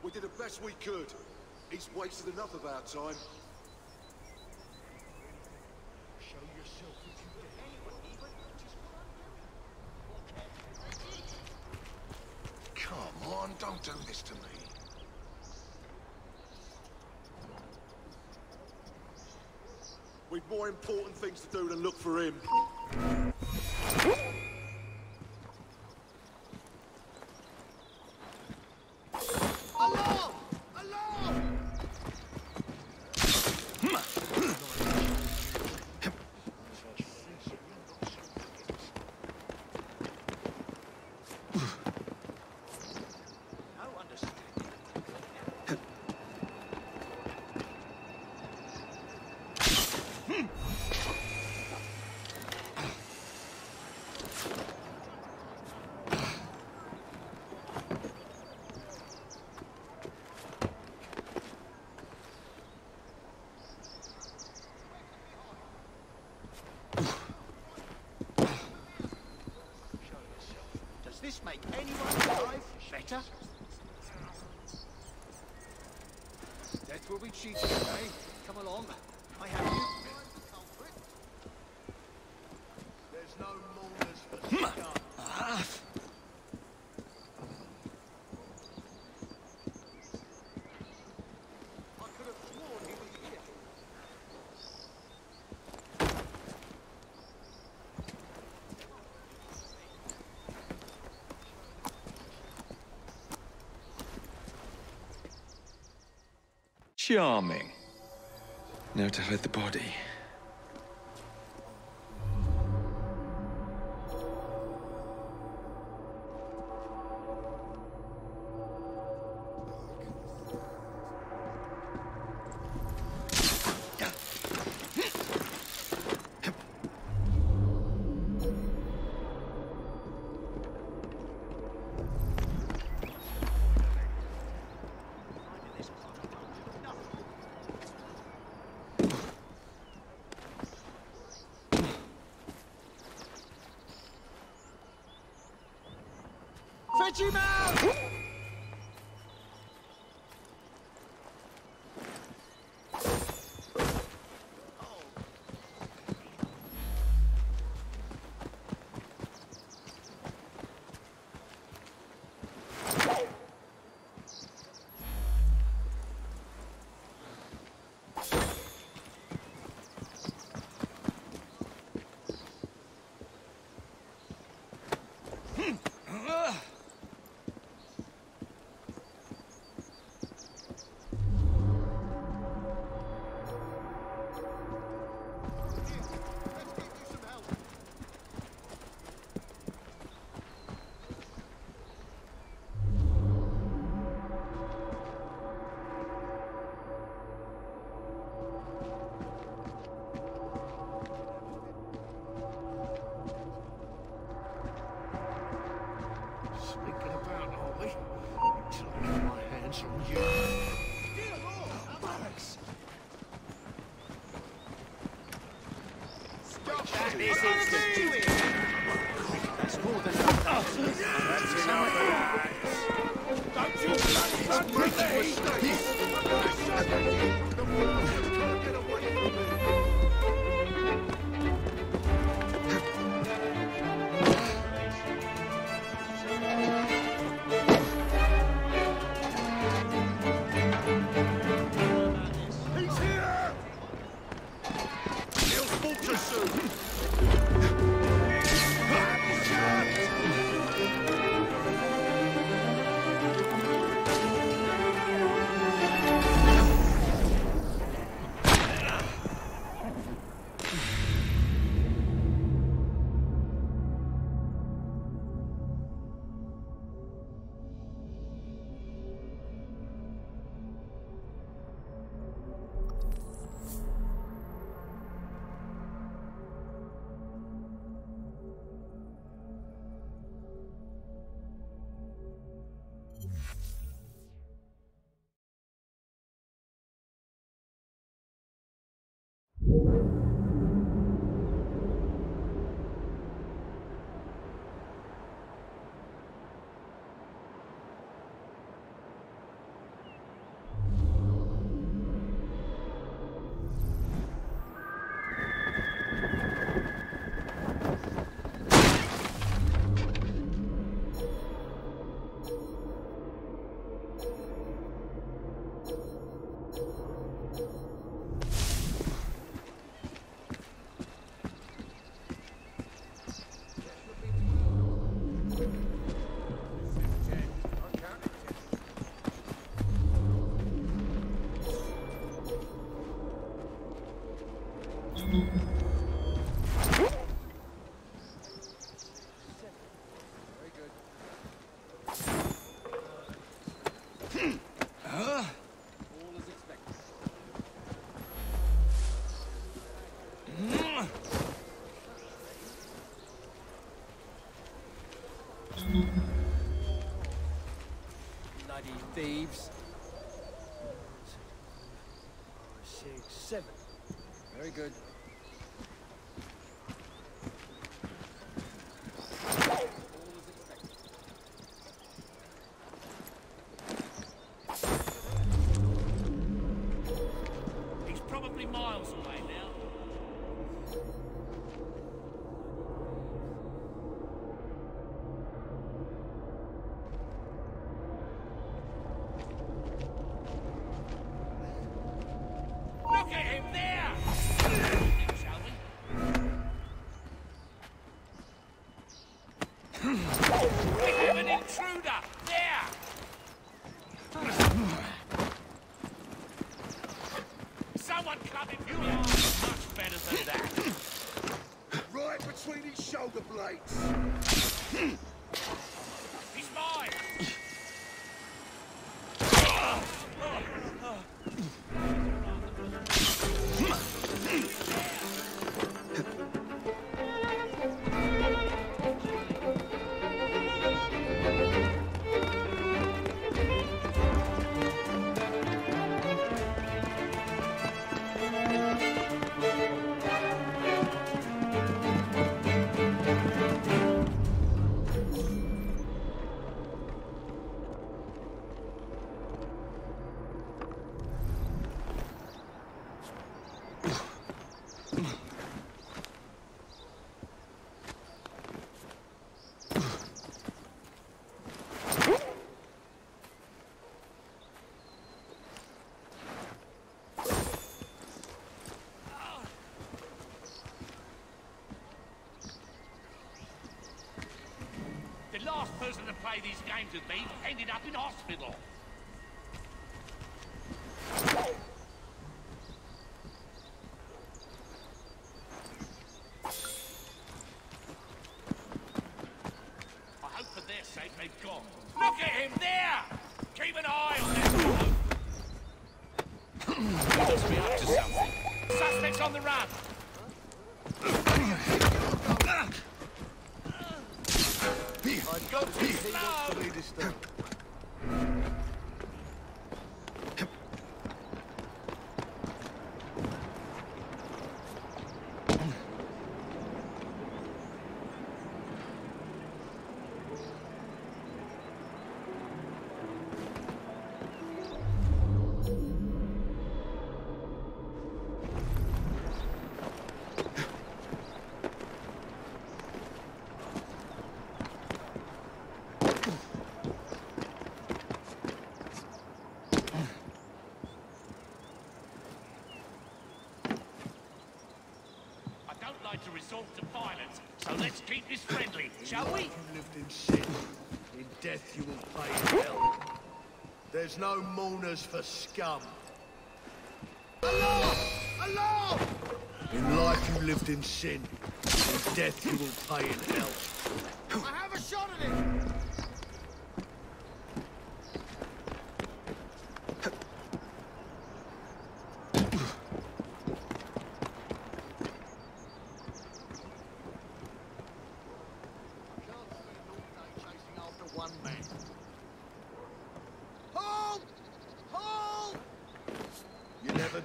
We did the best we could. He's wasted enough of our time. Show yourself if you dare. Come on, don't do this to me. We've more important things to do than look for him. Alarm! Alarm! Does this make anyone's life better? Death will be cheap today. Come along. I have you. There's no mourners for scum. I could have sworn he was here. Charming. Now to hide the body. Fetch him out! Speaking about, are we? Until I get my hands on you. Dear Lord, barracks! Stop that this instant! That's more than enough. That's enough. Don't you bloody run from me! The world can't get away from me! Bloody thieves. 5, 6, 7. Very good. He's probably miles away now. Look at him there! Shall we? We have an intruder! There! Someone club him from behind. Much better than that. Right between his shoulder blades. He's mine! The last person to play these games with me ended up in hospital. I hope for their sake they've gone. Look at him there! Keep an eye on that fellow. He must be up to something. Suspects on the run. I've got to see what's to be disturbed. To resort to violence, so let's keep this friendly, shall we? You lived in sin. In death you will pay in hell. There's no mourners for scum. Alarm! Alarm! In life you lived in sin. In death you will pay in hell. I have a shot at him!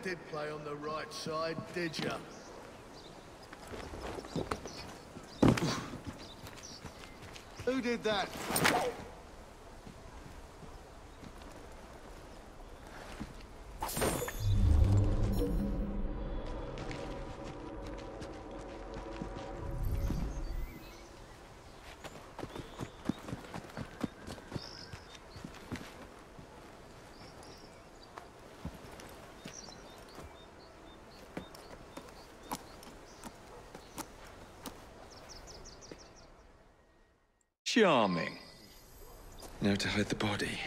Did play on the right side, did ya? Who did that? Charming. Now to hide the body.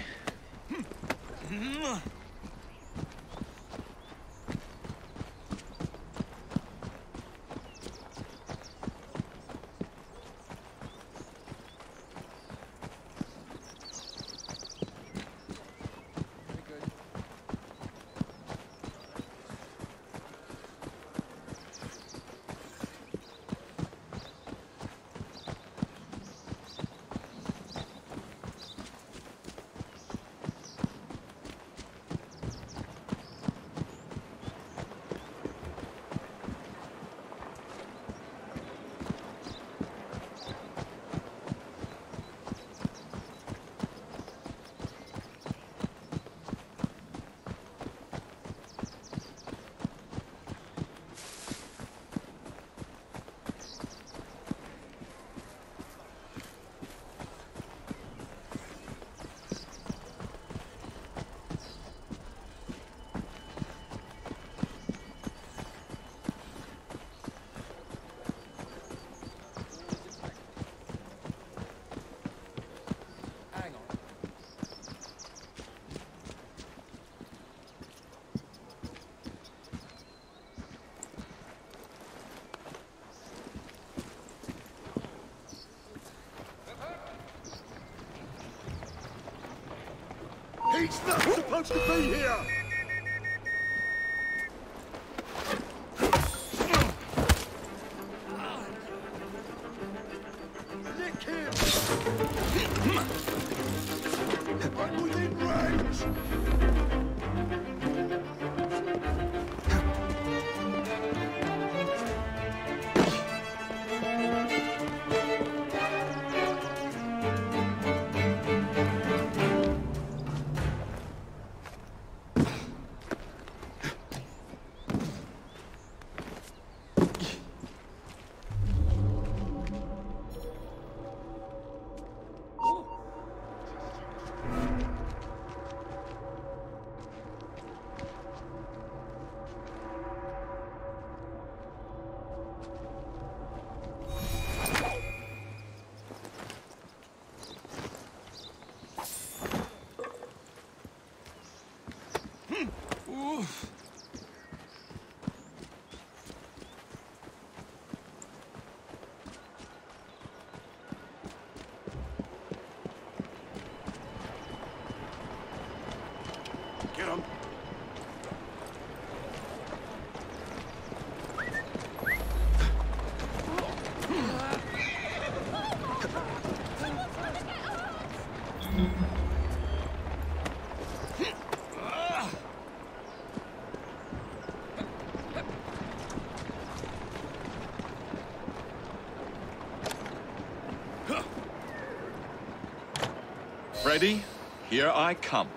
He's not supposed to be here! Nick him! Right within range! Get him! Ready? Here I come.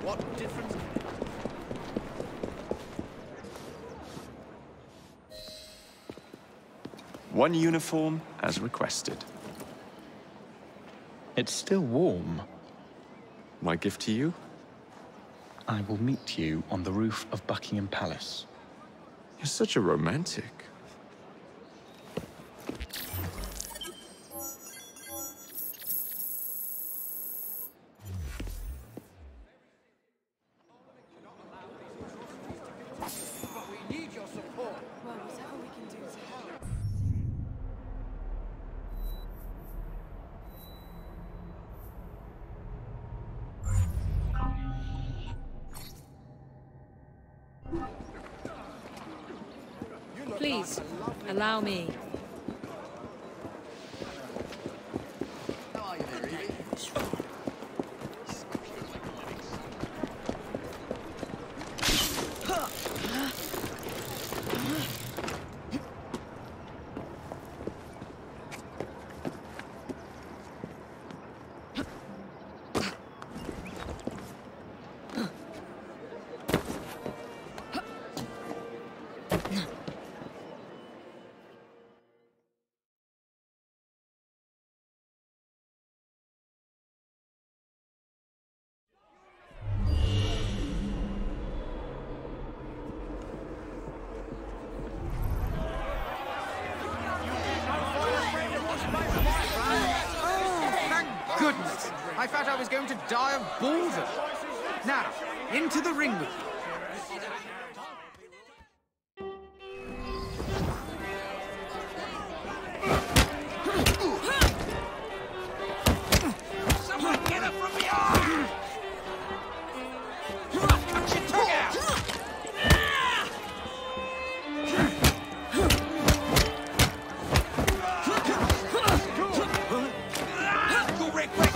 What difference? One uniform as requested. It's still warm. My gift to you? I will meet you on the roof of Buckingham Palace. You're such a romantic. But we need your support. Well, whatever we can do to help. Please, allow me. Goodness! I thought I was going to die of boredom. Now, into the ring with you. Someone get her from behind! Cut your tongue out! Go, Rick, Rick,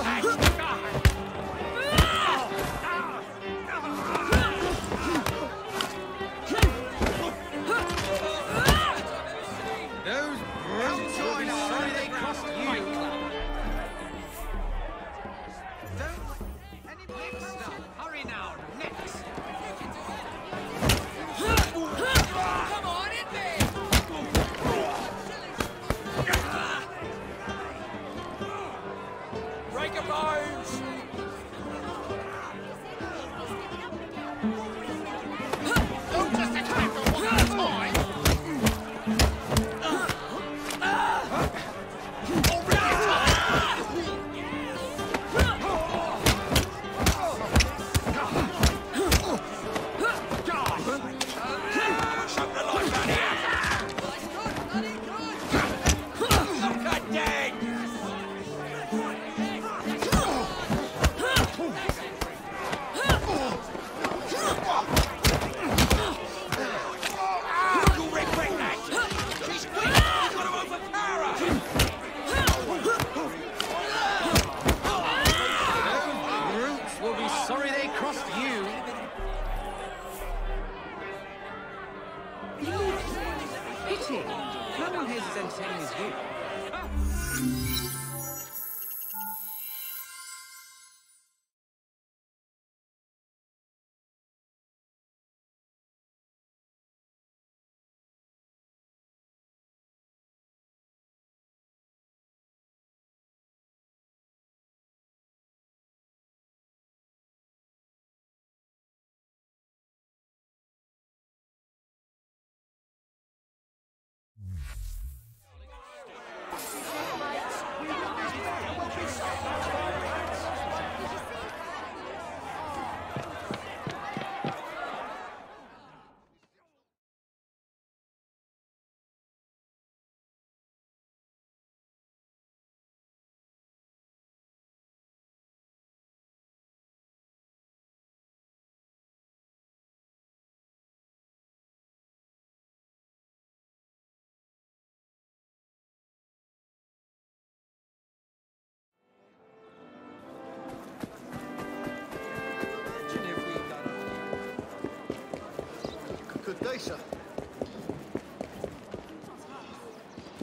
Lisa.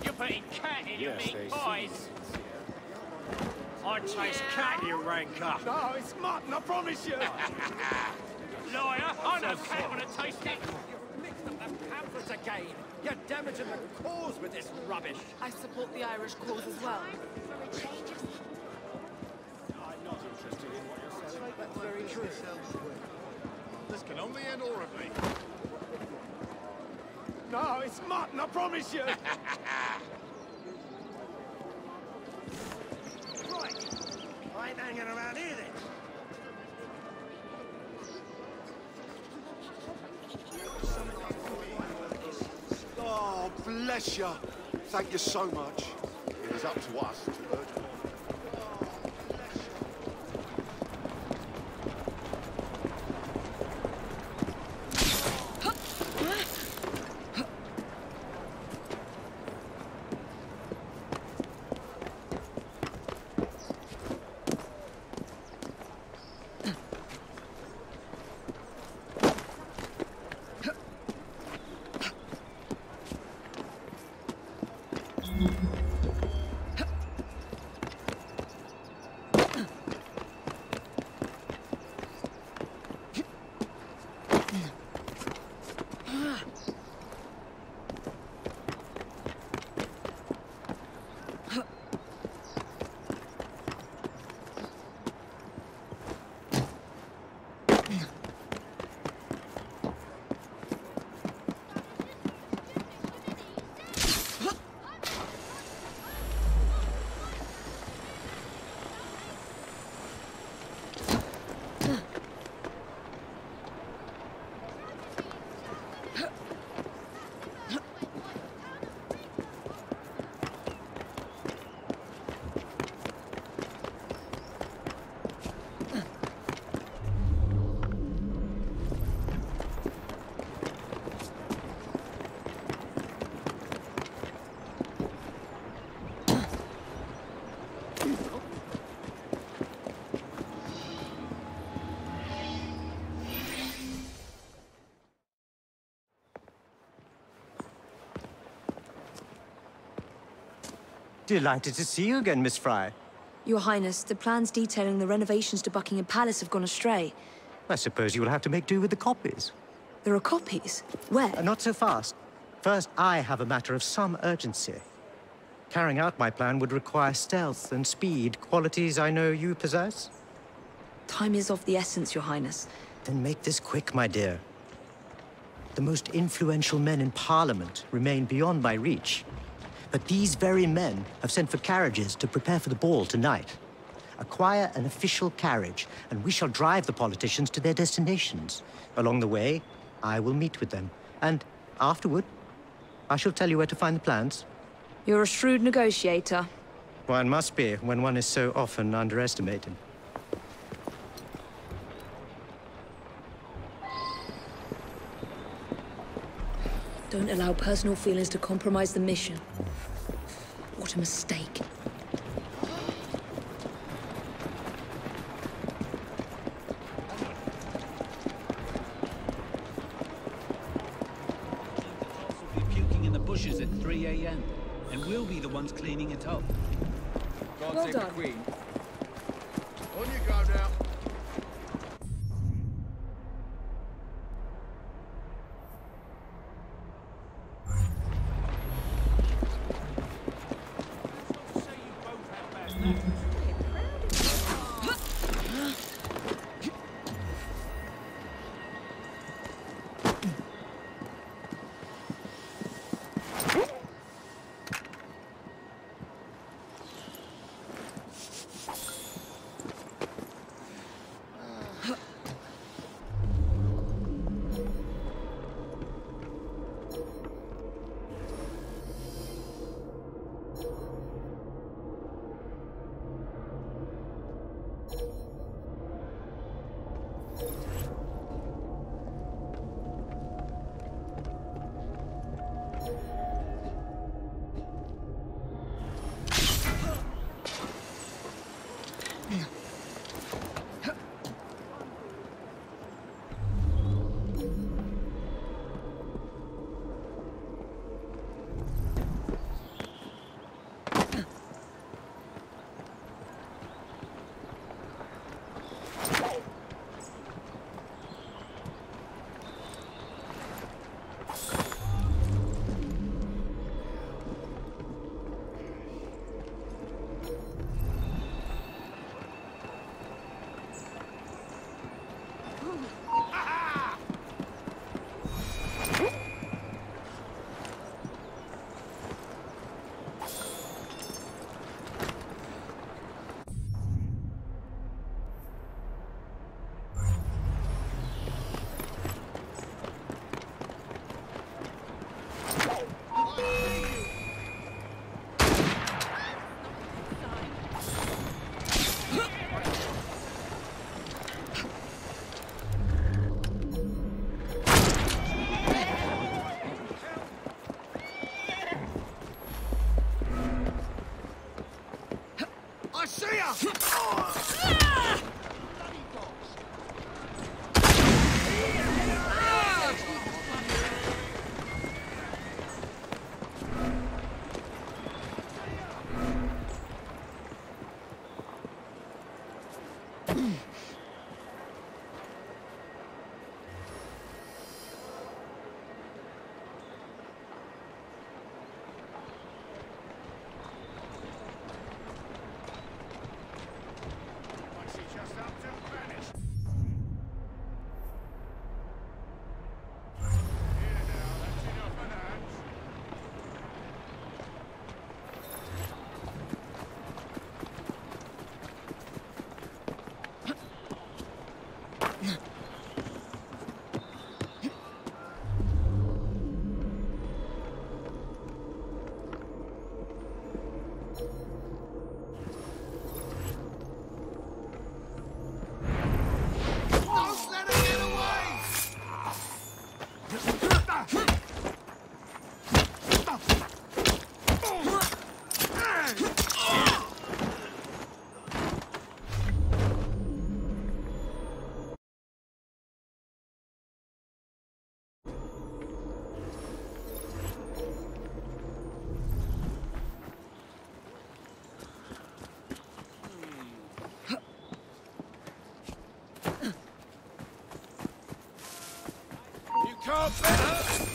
You're putting cat in your meat pies. I taste cat, you ranker. No, it's mutton, I promise you. Liar, I know cat when I taste it. You've mixed up the pamphlets again. You're damaging the cause with this rubbish. I support the Irish cause as well. I'm not interested in what you're selling. That's very true. This can only end horribly. No, it's mutton, I promise you. Right. I ain't hanging around here then. Oh, bless you. Thank you so much. It is up to us to urge on. Delighted to see you again, Miss Fry. Your Highness, the plans detailing the renovations to Buckingham Palace have gone astray. I suppose you will have to make do with the copies. There are copies? Where? Not so fast. First, I have a matter of some urgency. Carrying out my plan would require stealth and speed, qualities I know you possess. Time is of the essence, Your Highness. Then make this quick, my dear. The most influential men in Parliament remain beyond my reach. But these very men have sent for carriages to prepare for the ball tonight. Acquire an official carriage, and we shall drive the politicians to their destinations. Along the way, I will meet with them. And afterward, I shall tell you where to find the plans. You're a shrewd negotiator. One must be when one is so often underestimated. Don't allow personal feelings to compromise the mission. What a mistake. We'll be puking in the bushes at 3 a.m. and we'll be the ones cleaning it up. God Well save done. the Queen. On you go now. See ya! Can't better!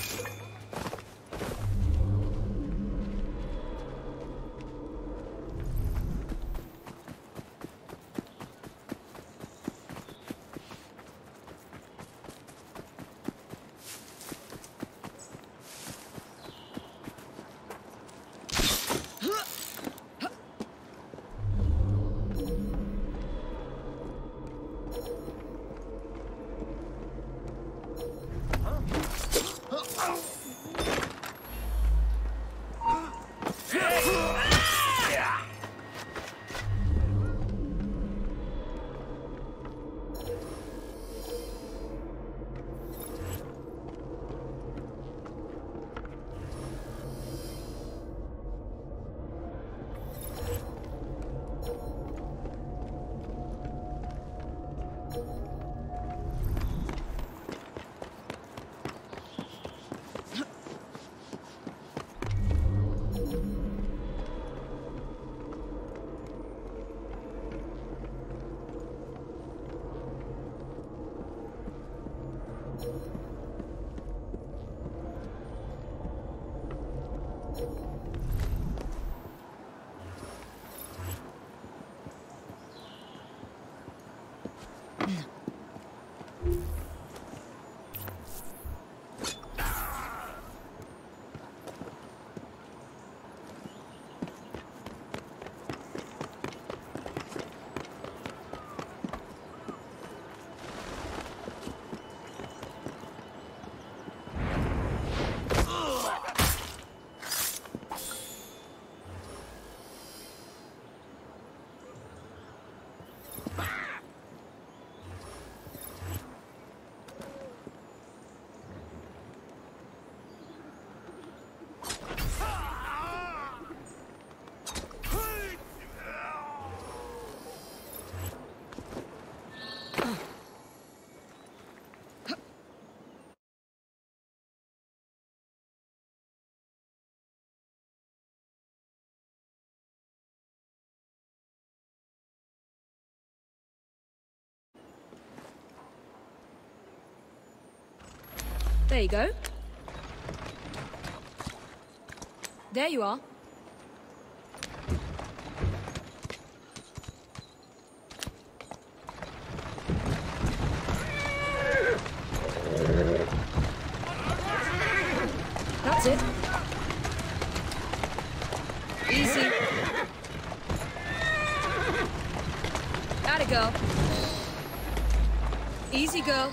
There you go. There you are. That's it. Easy. Atta girl. Easy, girl.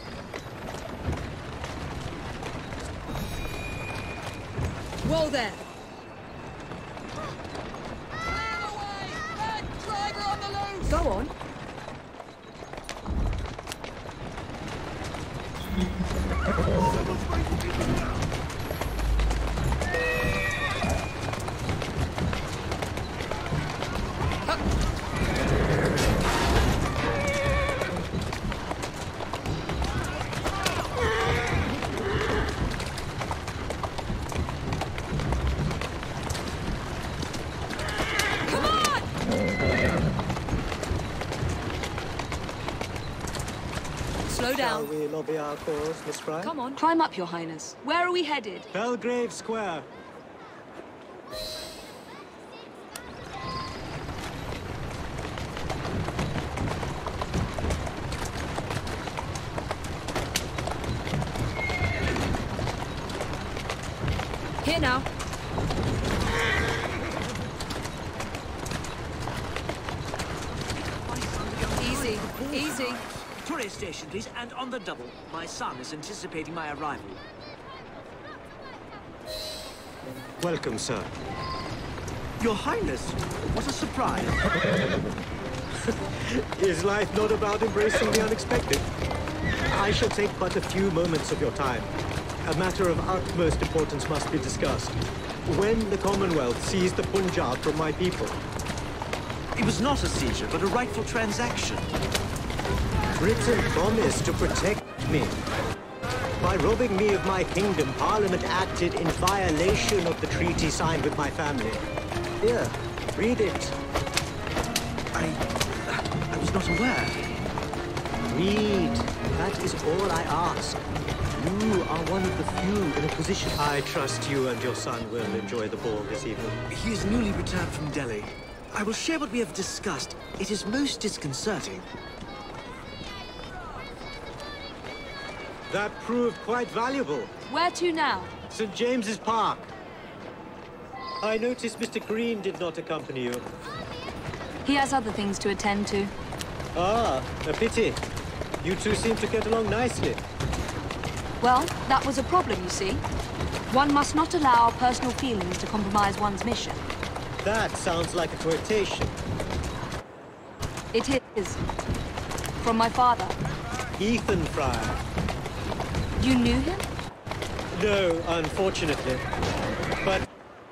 Whoa there. Go on. Slow down. Shall we lobby our cause, Miss Fry? Come on. Climb up, Your Highness. Where are we headed? Belgrave Square. Here now. Easy, easy. Tourist station, please, and on the double. My son is anticipating my arrival. Welcome, sir. Your Highness, what a surprise. Is life not about embracing the unexpected? I shall take but a few moments of your time. A matter of utmost importance must be discussed. When the Commonwealth seized the Punjab from my people... It was not a seizure, but a rightful transaction. Britain promised to protect me. By robbing me of my kingdom, Parliament acted in violation of the treaty signed with my family. Here, read it. I was not aware. Read. That is all I ask. You are one of the few in a position... I trust you and your son will enjoy the ball this evening. He is newly returned from Delhi. I will share what we have discussed. It is most disconcerting. That proved quite valuable. Where to now? St. James's Park. I noticed Mr. Green did not accompany you. He has other things to attend to. Ah, a pity. You two seem to get along nicely. Well, that was a problem, you see. One must not allow personal feelings to compromise one's mission. That sounds like a quotation. It is. From my father. Ethan Fryer. You knew him? No, unfortunately. But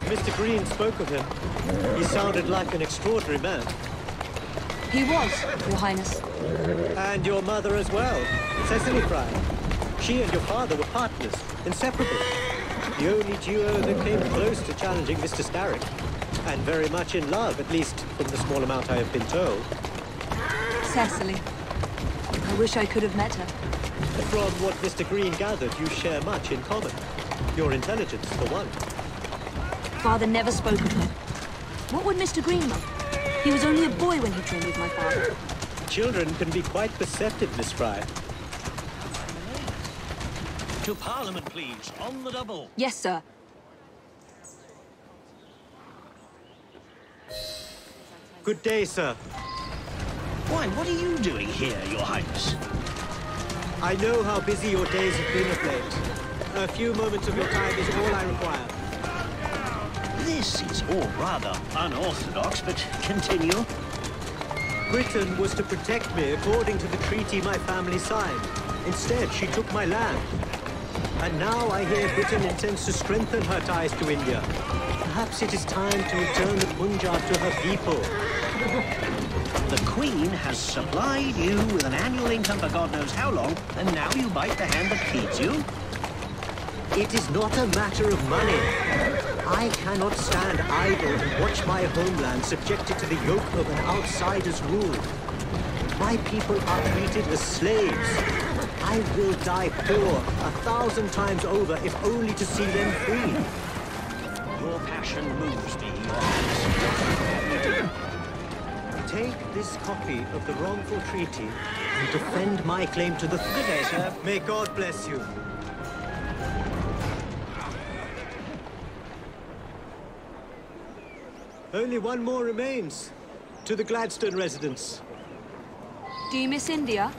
Mr. Green spoke of him. He sounded like an extraordinary man. He was, Your Highness. And your mother as well, Cecily Fryer. She and your father were partners, inseparable. The only duo that came close to challenging Mr. Starrick. And very much in love, at least from the small amount I have been told. Cecily. I wish I could have met her. From what Mr. Green gathered, you share much in common. Your intelligence, for one. Father never spoke of her. What would Mr. Green know? He was only a boy when he trained with my father. Children can be quite perceptive, Miss Fry. To Parliament, please, on the double. Yes, sir. Good day, sir. Why, what are you doing here, Your Highness? I know how busy your days have been of late. A few moments of your time is all I require. This is all rather unorthodox, but continue. Britain was to protect me according to the treaty my family signed. Instead, she took my land. And now I hear Britain intends to strengthen her ties to India. Perhaps it is time to return the Punjab to her people. The Queen has supplied you with an annual income for God knows how long, and now you bite the hand that feeds you? It is not a matter of money. I cannot stand idle and watch my homeland subjected to the yoke of an outsider's rule. My people are treated as slaves. I will die poor 1,000 times over if only to see them free. Your passion moves me, Your Highness. Take this copy of the wrongful treaty and defend my claim to the... Good day, sir. May God bless you. Only one more remains. To the Gladstone residence. Do you miss India?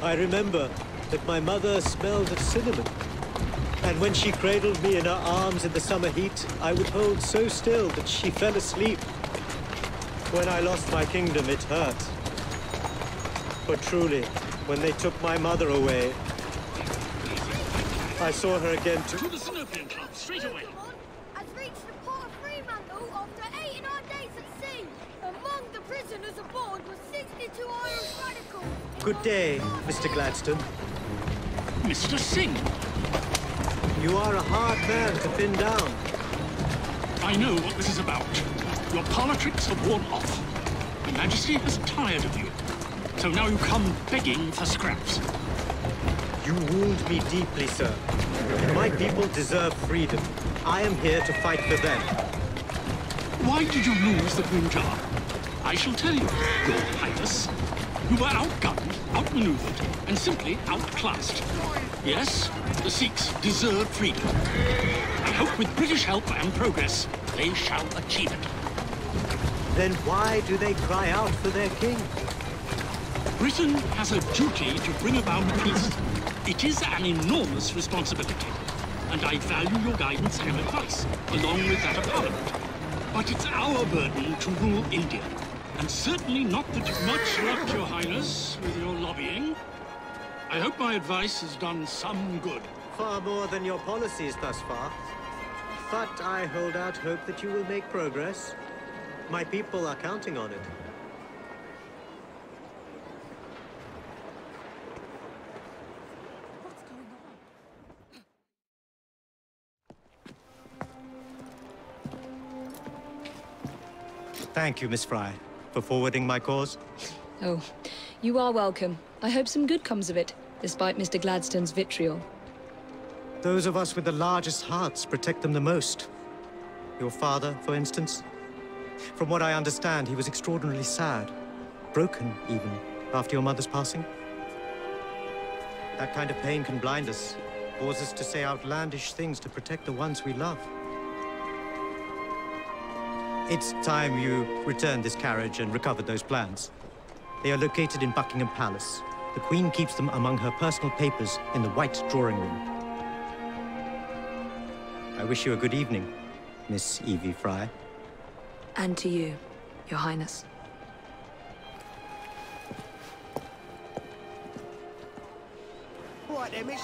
I remember that my mother smelled of cinnamon. And when she cradled me in her arms in the summer heat, I would hold so still that she fell asleep. When I lost my kingdom, it hurt. But truly, when they took my mother away, I saw her again too. To the Syndicate Club, straight away. Has reached the port of Fremantle after 89 days at sea. Among the prisoners aboard were 62 Irish radicals. Good day, Mr. Gladstone. Mr. Singh. You are a hard man to pin down. I know what this is about. Your politics have worn off. Your Majesty has tired of you. So now you come begging for scraps. You wound me deeply, sir. My people deserve freedom. I am here to fight for them. Why did you lose the Punjab? I shall tell you, Your Highness. You were outgunned, outmaneuvered, and simply outclassed. Yes, the Sikhs deserve freedom. I hope with British help and progress, they shall achieve it. Then why do they cry out for their king? Britain has a duty to bring about peace. It is an enormous responsibility, and I value your guidance and advice, along with that of Parliament. But it's our burden to rule India, and certainly not that much luck, Your Highness, with your lobbying. I hope my advice has done some good. Far more than your policies thus far. But I hold out hope that you will make progress. My people are counting on it. Thank you, Miss Fry, for forwarding my cause. Oh, you are welcome. I hope some good comes of it, despite Mr. Gladstone's vitriol. Those of us with the largest hearts protect them the most. Your father, for instance. From what I understand, he was extraordinarily sad. Broken, even, after your mother's passing. That kind of pain can blind us, cause us to say outlandish things to protect the ones we love. It's time you returned this carriage and recovered those plans. They are located in Buckingham Palace. The Queen keeps them among her personal papers in the White Drawing Room. I wish you a good evening, Miss Evie Fry. And to you, Your Highness. Right then, miss.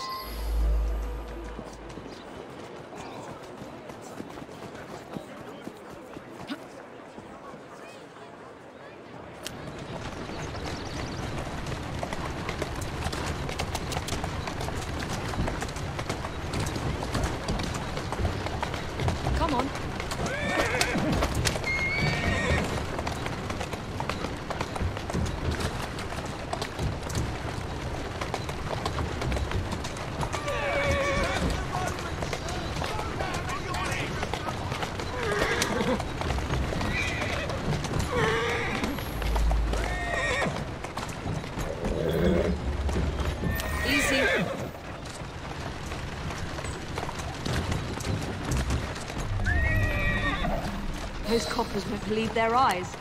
Come on. Easy. Those coppers won't believe their eyes.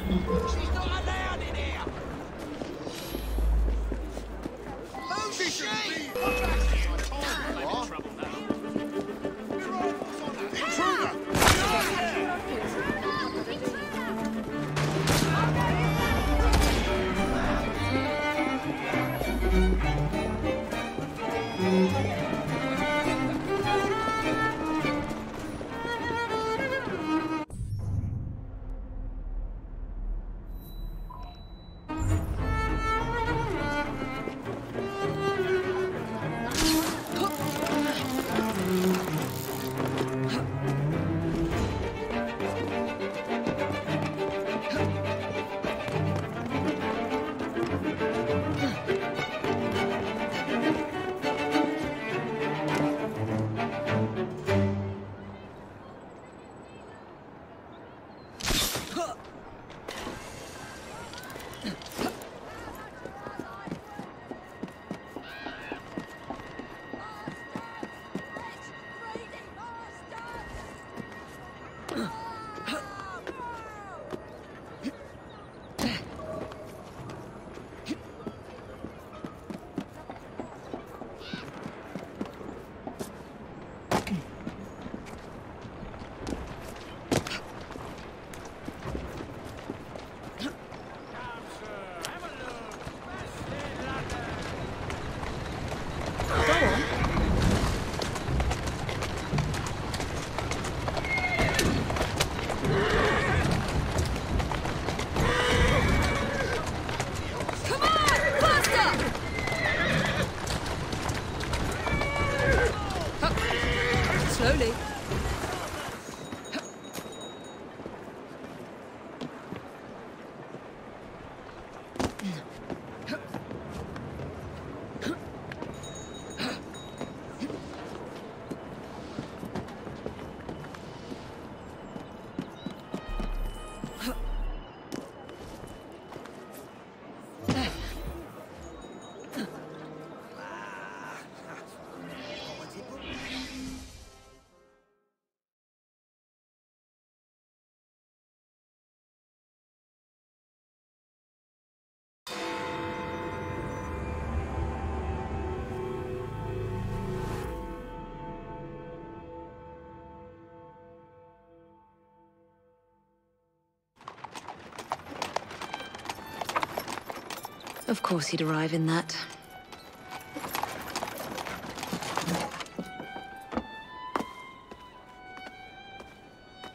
She's not allowed in here! Who's she? Of course he'd arrive in that.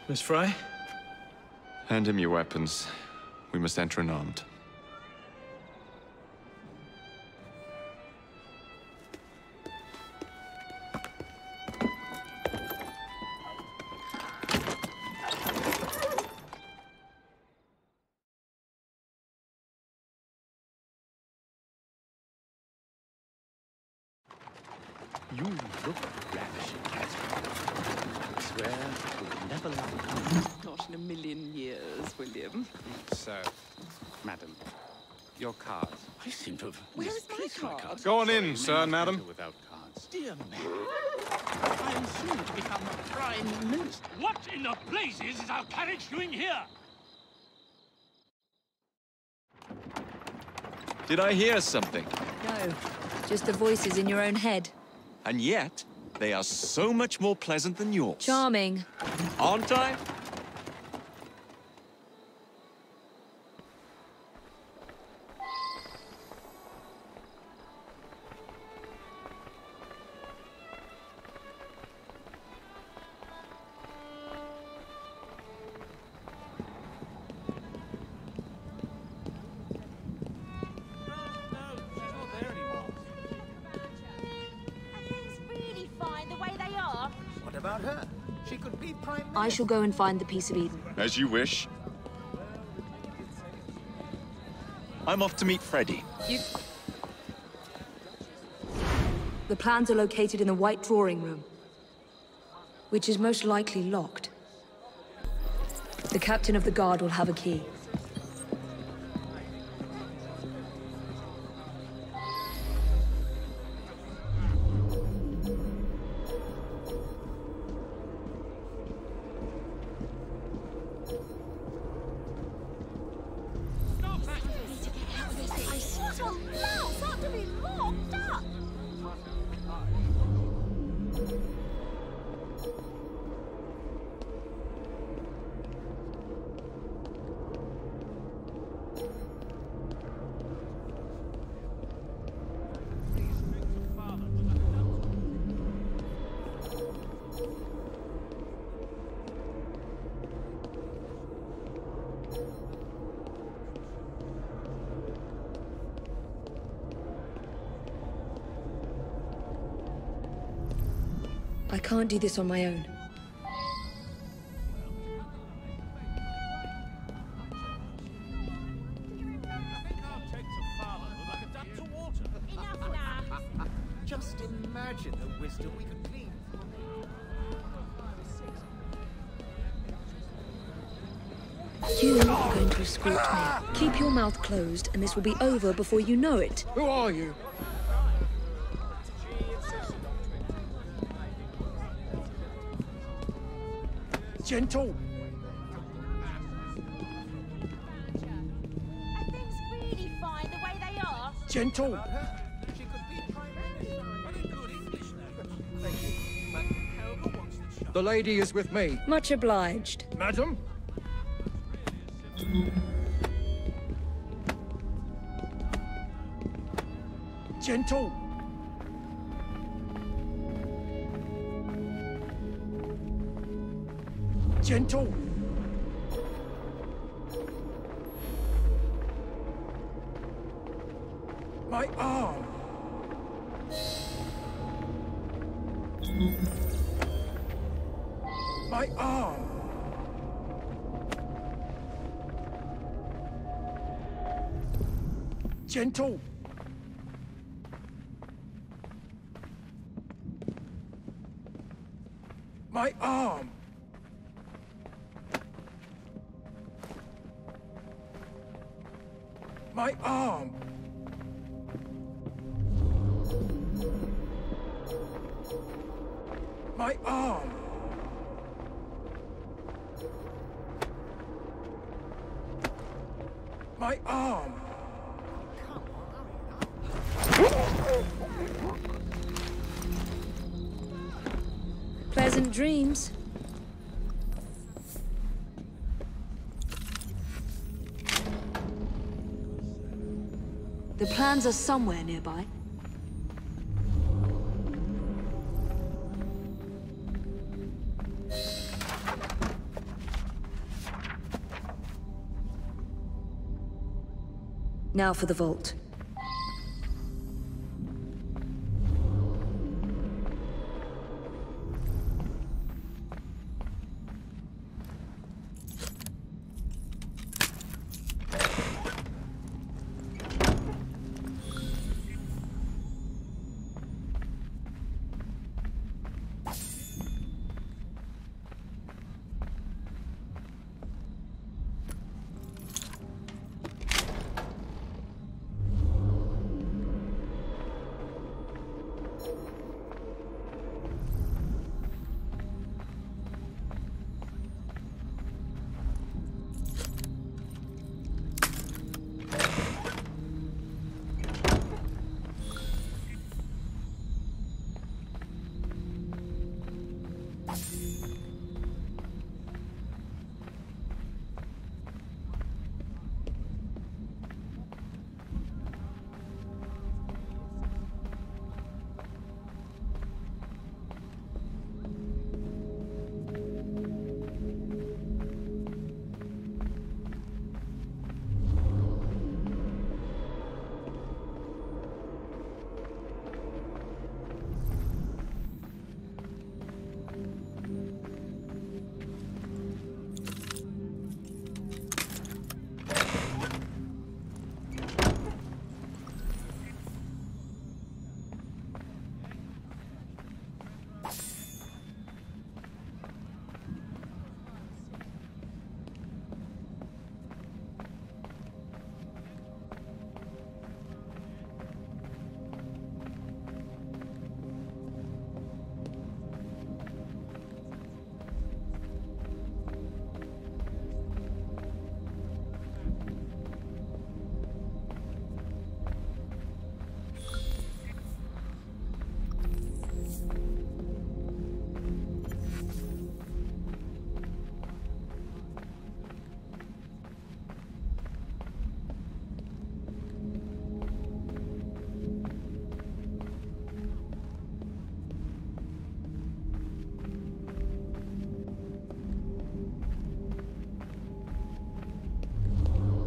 Miss Fry? Hand him your weapons. We must enter unarmed. You look ravishing, Catherine. I swear we'll never lack. Not in a million years, William. So, madam, your cards. I seem to have Where's my misplaced my card? cards. Go on Sorry, in, may sir, not madam. enter without cards. Dear man, I am soon to become a prime minister. What in the blazes is our carriage doing here? Did I hear something? No, just the voices in your own head. And yet, they are so much more pleasant than yours. Charming. Aren't I? What about her? She could be Prime Minister. I shall go and find the Piece of Eden. As you wish. I'm off to meet Freddy. The plans are located in the White Drawing Room, which is most likely locked. The captain of the guard will have a key. I can't do this on my own. Just imagine the wisdom we could glean You are going to escort me. Keep your mouth closed, and this will be over before you know it. Who are you? Gentle. Really fine the way they are. Gentle. The lady is with me. Much obliged. Madam? Gentle. Gentle. My arm. My arm. Gentle. My arm. My arm. My arm. My arm. Pleasant dreams. The plans are somewhere nearby. Now for the vault.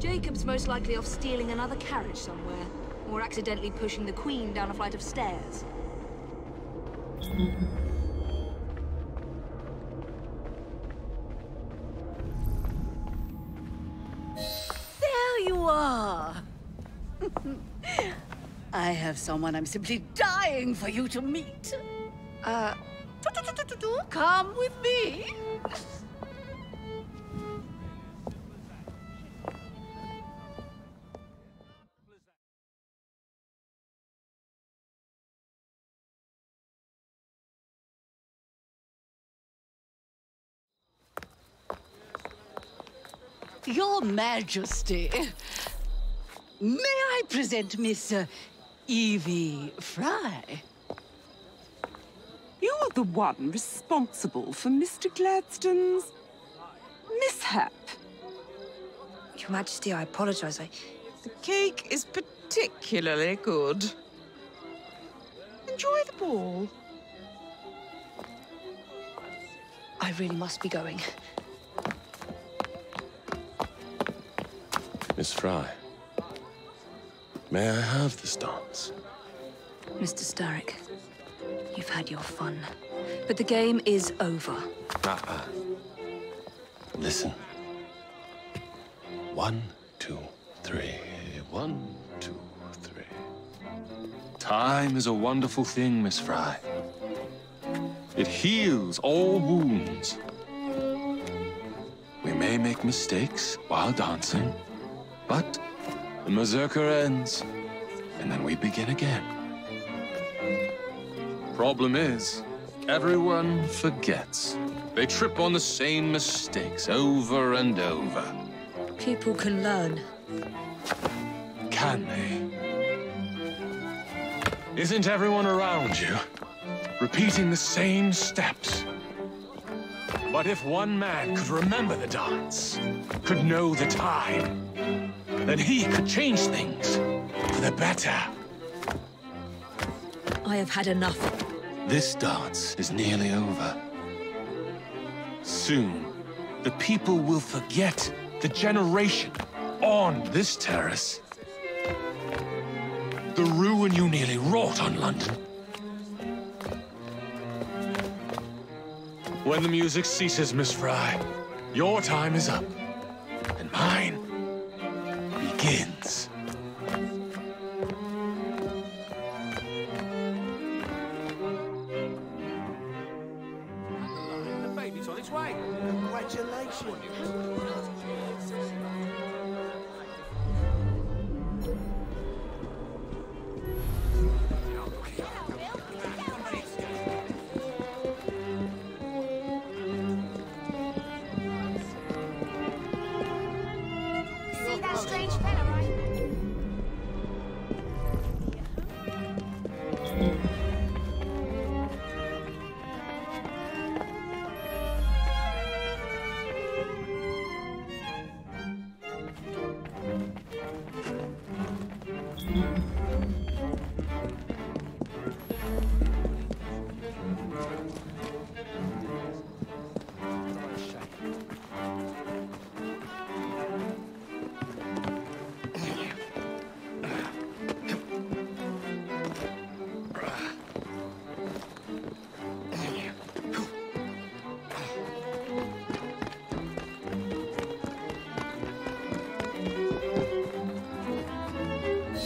Jacob's most likely off stealing another carriage somewhere, or accidentally pushing the Queen down a flight of stairs. There you are! I have someone I'm simply dying for you to meet. Come with me. Your Majesty, may I present Miss Evie Fry? You're the one responsible for Mr. Gladstone's mishap. Your Majesty, I apologize. The cake is particularly good. Enjoy the ball. I really must be going. Miss Fry, may I have this dance? Mr. Starrick, you've had your fun, but the game is over. Listen. 1, 2, 3. 1, 2, 3. Time is a wonderful thing, Miss Fry. It heals all wounds. We may make mistakes while dancing, but the mazurka ends, and then we begin again. Problem is, everyone forgets. They trip on the same mistakes over and over. People can learn. Can they? Isn't everyone around you repeating the same steps? But if one man could remember the dance, could know the time, then he could change things for the better. I have had enough. This dance is nearly over. Soon, the people will forget the generation on this terrace. The ruin you nearly wrought on London. When the music ceases, Miss Fry, your time is up, and mine begins. The baby's on its way. Congratulations. See that strange fella, right?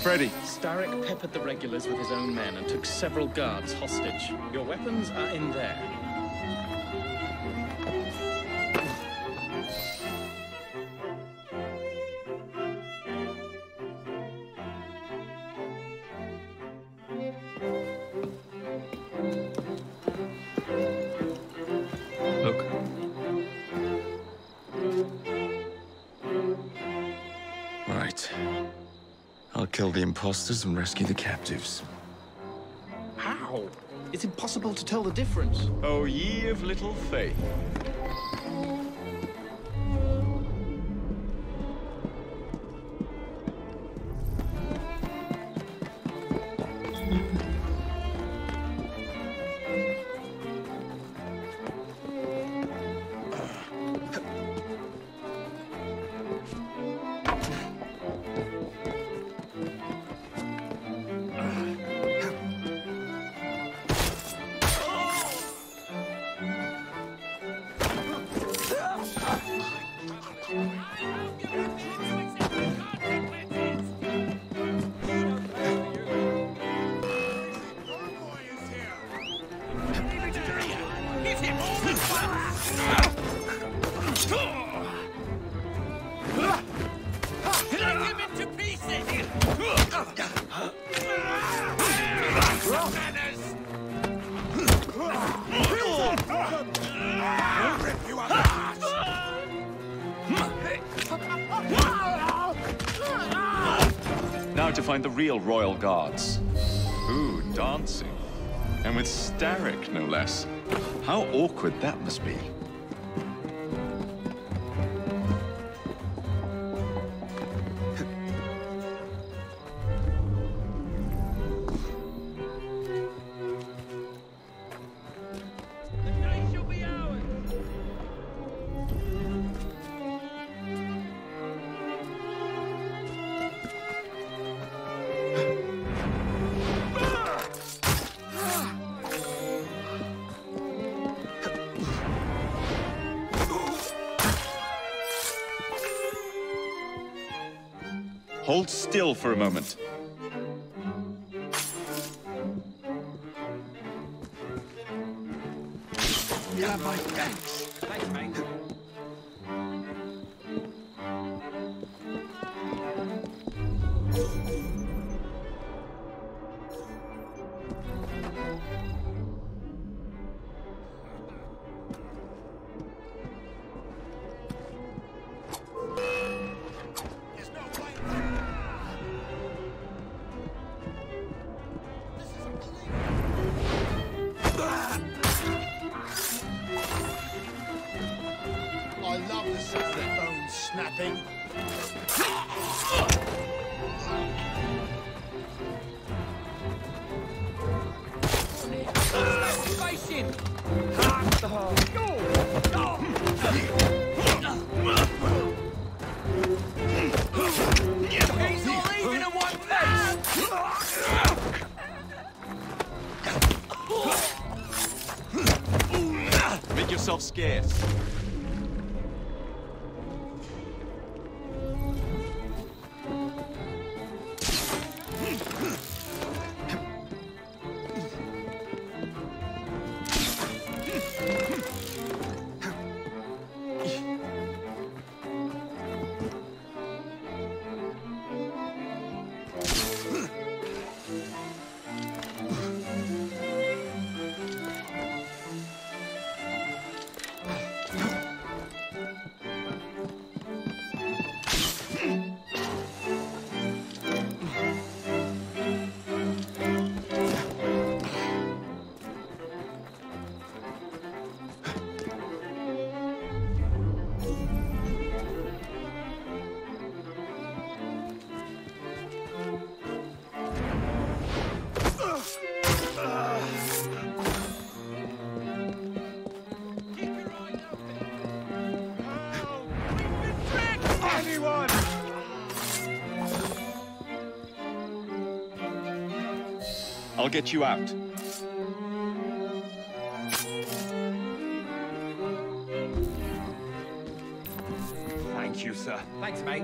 Freddy. Starrick peppered the regulars with his own men and took several guards hostage. Your weapons are in there. Look. Right. I'll kill the imposters and rescue the captives. How? It's impossible to tell the difference. Oh, ye of little faith. Now to find the real royal guards. Ooh, dancing. And with Starrick, no less. How awkward that must be. Hold still for a moment. You have my thanks. Thanks, mate. I love the sound of bones snapping. Face him! He's all even in one piece! Make yourself scarce. I'll get you out. Thank you, sir. Thanks, mate.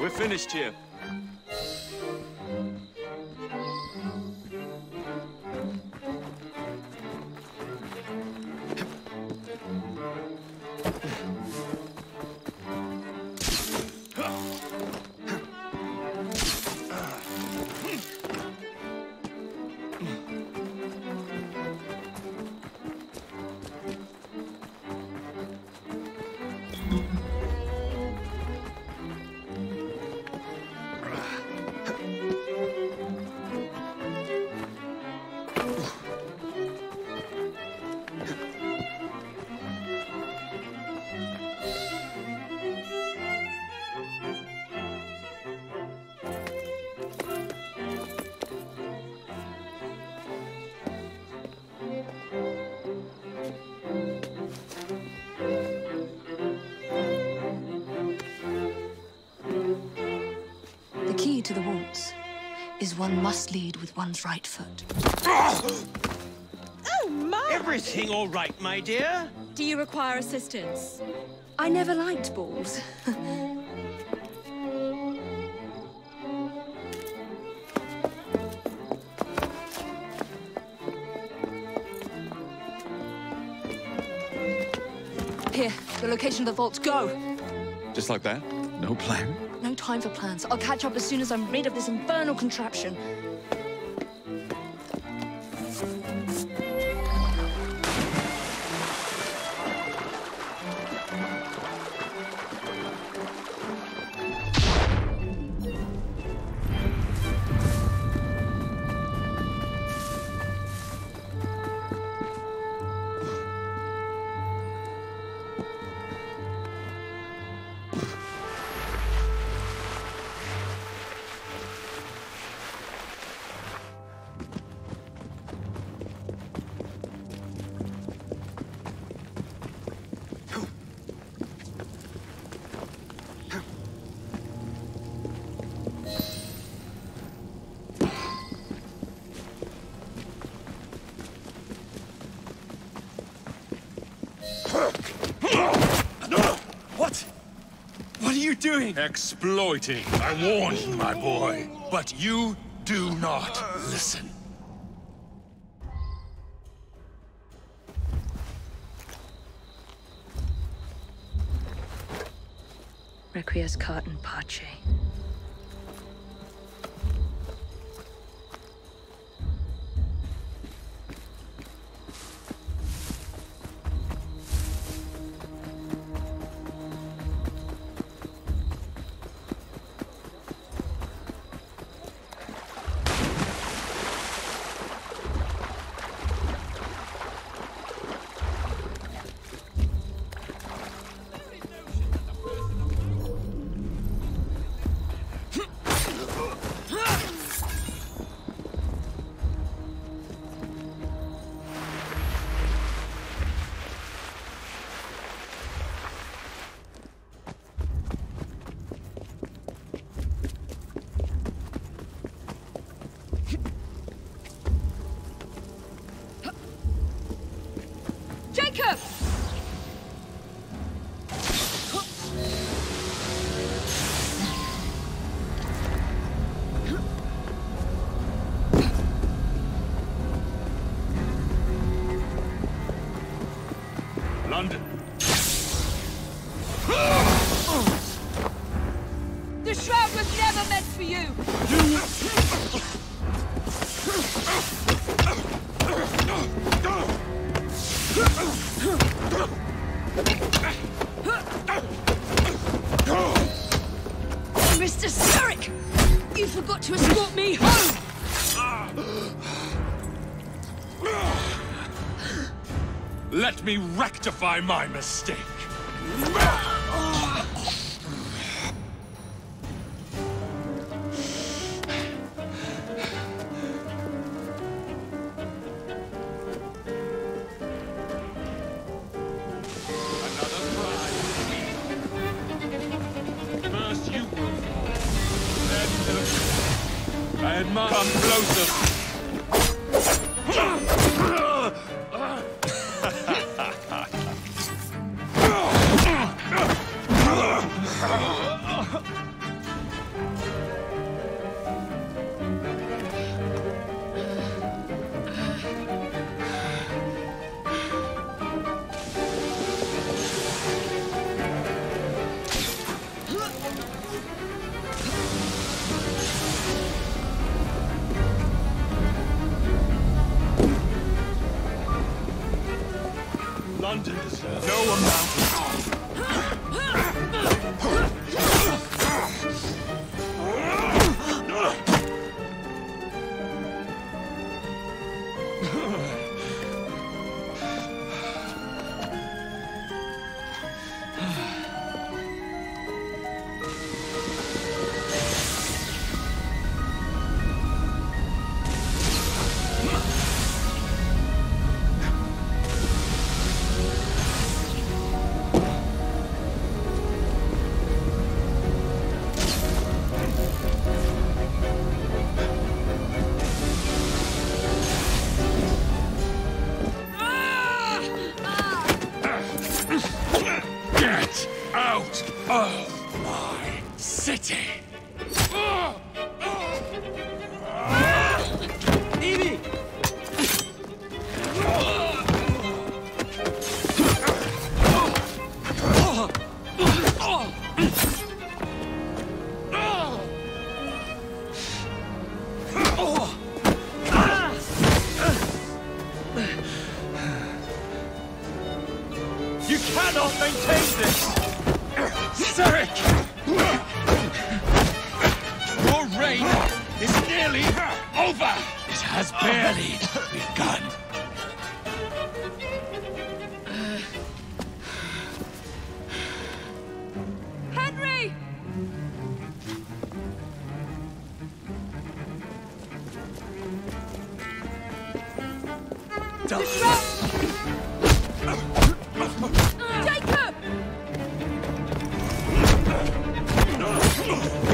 We're finished here. The key to the waltz is one must lead with one's right foot. Oh, my! Everything all right, my dear? Do you require assistance? I never liked balls. Here, the location of the vaults. Go! Just like that? No plan? No time for plans. I'll catch up as soon as I'm rid of this infernal contraption. What are you doing? Exploiting. I warned you, my boy. But you do not listen. Requiescat in pace. Jacob! London. The shroud was never meant for you! Mr. Syndicate! You forgot to escort me home! Let me rectify my mistake. First you will fall, then I admire. Come closer. London deserves no amount of Get out of my city! Evie! You cannot maintain this! Syndicate! Your reign is nearly over! It has barely begun. Henry! The shroud! Jacob!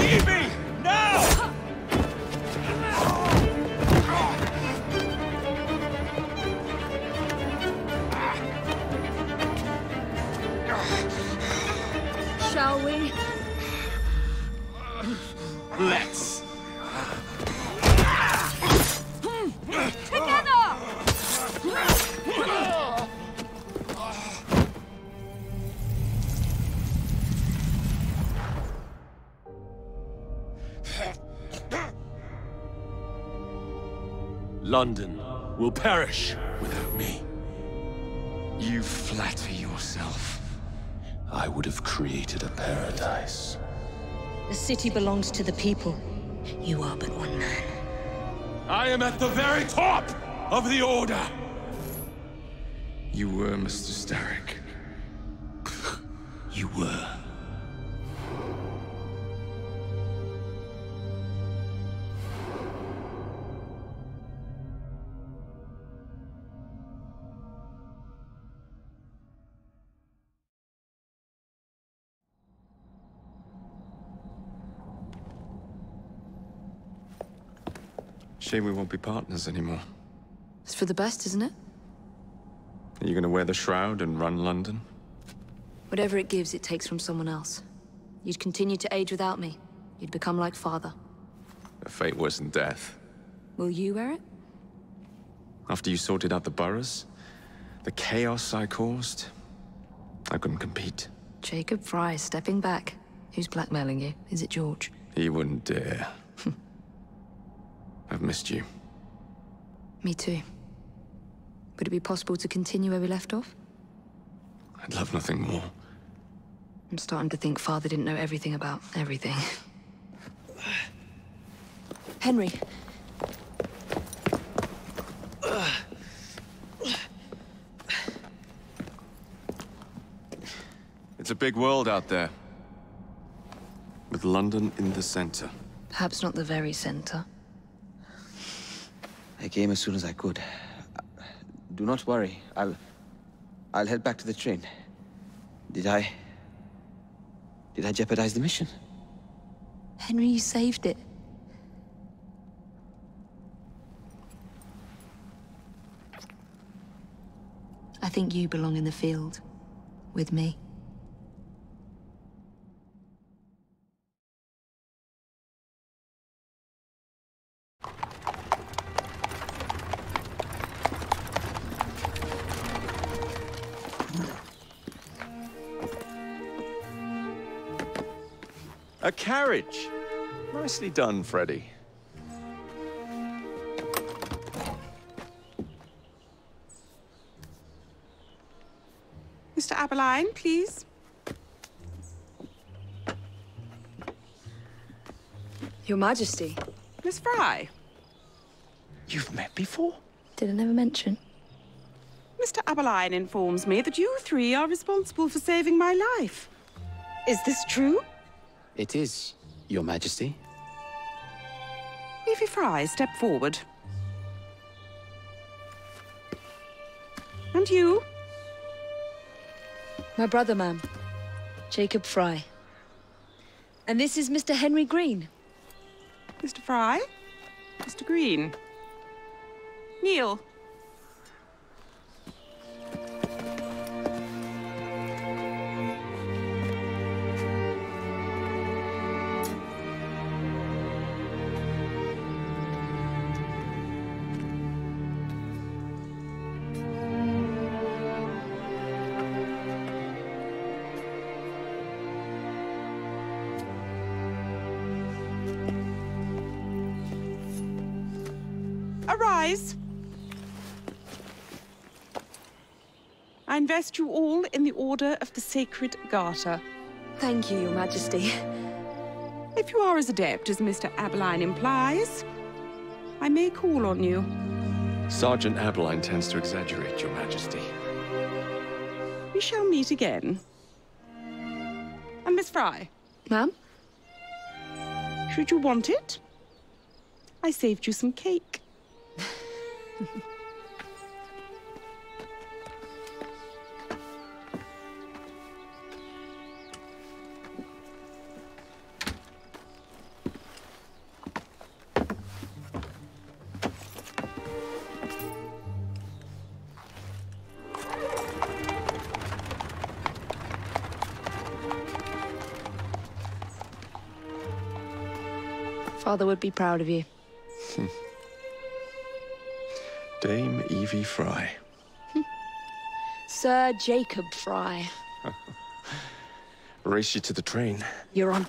Evie! Now! Shall we? Let's. Together! London will perish without me. You flatter yourself. I would have created a paradise. The city belongs to the people. You are but one man. I am at the very top of the Order! You were, Mr. Starrick. You were. Shame we won't be partners anymore. It's for the best, isn't it? Are you gonna wear the shroud and run London? Whatever it gives, it takes from someone else. You'd continue to age without me. You'd become like father. A fate worse than death. Will you wear it? After you sorted out the boroughs, the chaos I caused, I couldn't compete. Jacob Fry stepping back. Who's blackmailing you? Is it George? He wouldn't dare. I've missed you. Me too. Would it be possible to continue where we left off? I'd love nothing more. I'm starting to think Father didn't know everything about everything. Henry. It's a big world out there. With London in the center. Perhaps not the very center. I came as soon as I could. Do not worry. I'll head back to the train. Did I jeopardize the mission? Henry, you saved it. I think you belong in the field. With me. A carriage! Nicely done, Freddy. Mr. Aberline, please. Your Majesty. Miss Fry. You've met before? Did I never mention? Mr. Aberline informs me that you three are responsible for saving my life. Is this true? It is, Your Majesty. Evie Fry, step forward. And you? My brother, ma'am. Jacob Fry. And this is Mr. Henry Green. Mr. Fry? Mr. Green? Kneel. Arise. I invest you all in the Order of the Sacred Garter. Thank you, Your Majesty. If you are as adept as Mr. Aberline implies, I may call on you. Sergeant Aberline tends to exaggerate, Your Majesty. We shall meet again. And Miss Fry. Ma'am? Should you want it, I saved you some cake. Father would be proud of you. Dame Evie Fry. Sir Jacob Fry. Race you to the train. You're on.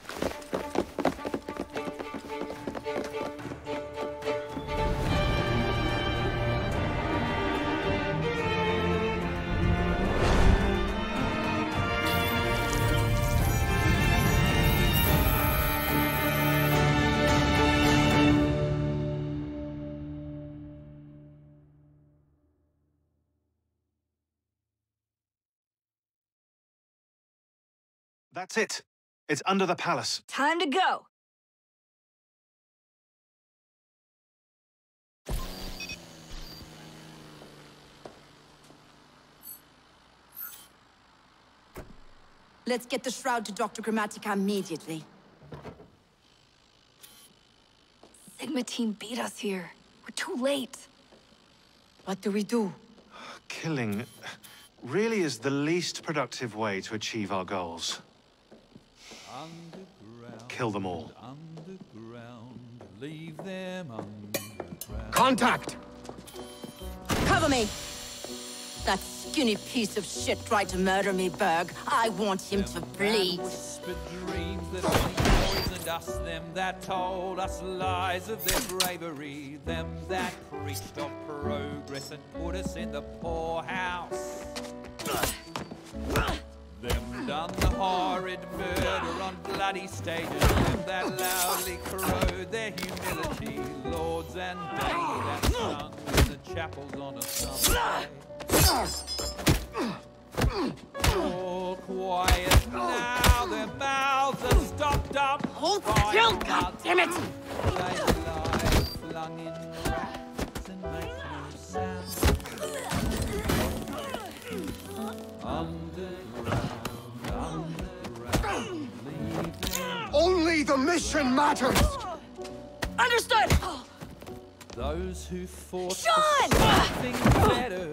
That's it. It's under the palace. Time to go! Let's get the shroud to Dr. Grammatica immediately. Sigma team beat us here. We're too late. What do we do? Killing really is the least productive way to achieve our goals. Kill them all. Leave them underground. Contact! Cover me! That skinny piece of shit tried to murder me, Berg. I want him to bleed. Whispered dreams that only poisoned us, them that told us lies of their bravery, them that preached of progress and put us in the poorhouse. Them done the horrid murder on bloody stages, them that loudly corrode their humility, lords and dames that sung in the chapels on a Sunday. All quiet now, their mouths are stopped up. Hold still, goddammit! They lie flung in racks and make no sound. Underground, leave them. Only the mission matters! Understood! Those who fought Sean! for something better,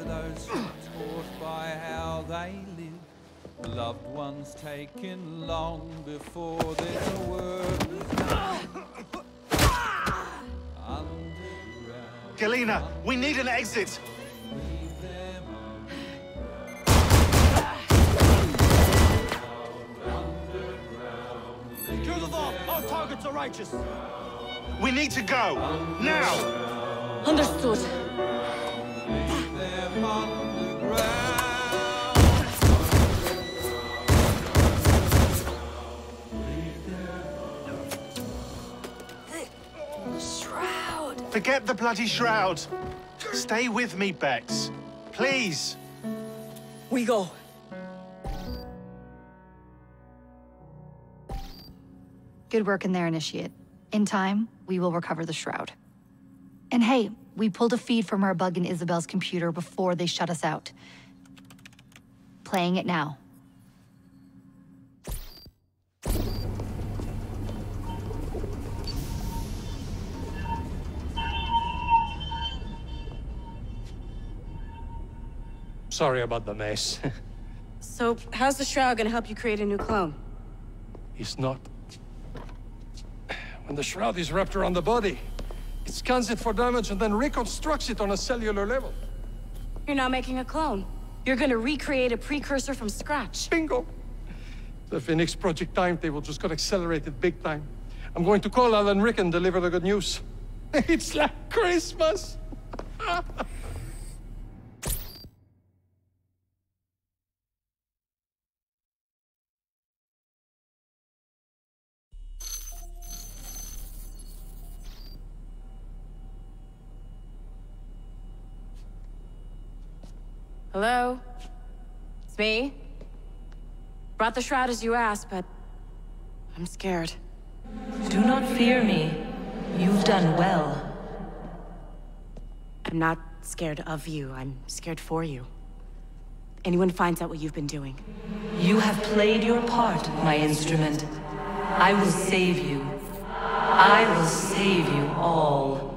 those who taught by how they live, loved ones taken long before their work was done. Underground. Galena, we need an exit! Leave them Kill them all! Our targets are righteous! We need to go! Now! Understood. Leave them underground. Shroud! Forget the bloody shroud! Stay with me, Bex. Please! We go. Good work in there, Initiate. In time, we will recover the shroud. And hey, we pulled a feed from our bug in Isabel's computer before they shut us out. Playing it now. Sorry about the mess. So, how's the shroud gonna help you create a new clone? It's not. When the shroud is wrapped around the body, it scans it for damage and then reconstructs it on a cellular level. You're not making a clone. You're gonna recreate a precursor from scratch. Bingo! The Phoenix Project timetable just got accelerated big time. I'm going to call Alan Rick and deliver the good news. It's like Christmas! Hello? It's me. Brought the shroud as you asked, but I'm scared. Do not fear me. You've done well. I'm not scared of you. I'm scared for you. Anyone finds out what you've been doing. You have played your part, my instrument. I will save you. I will save you all.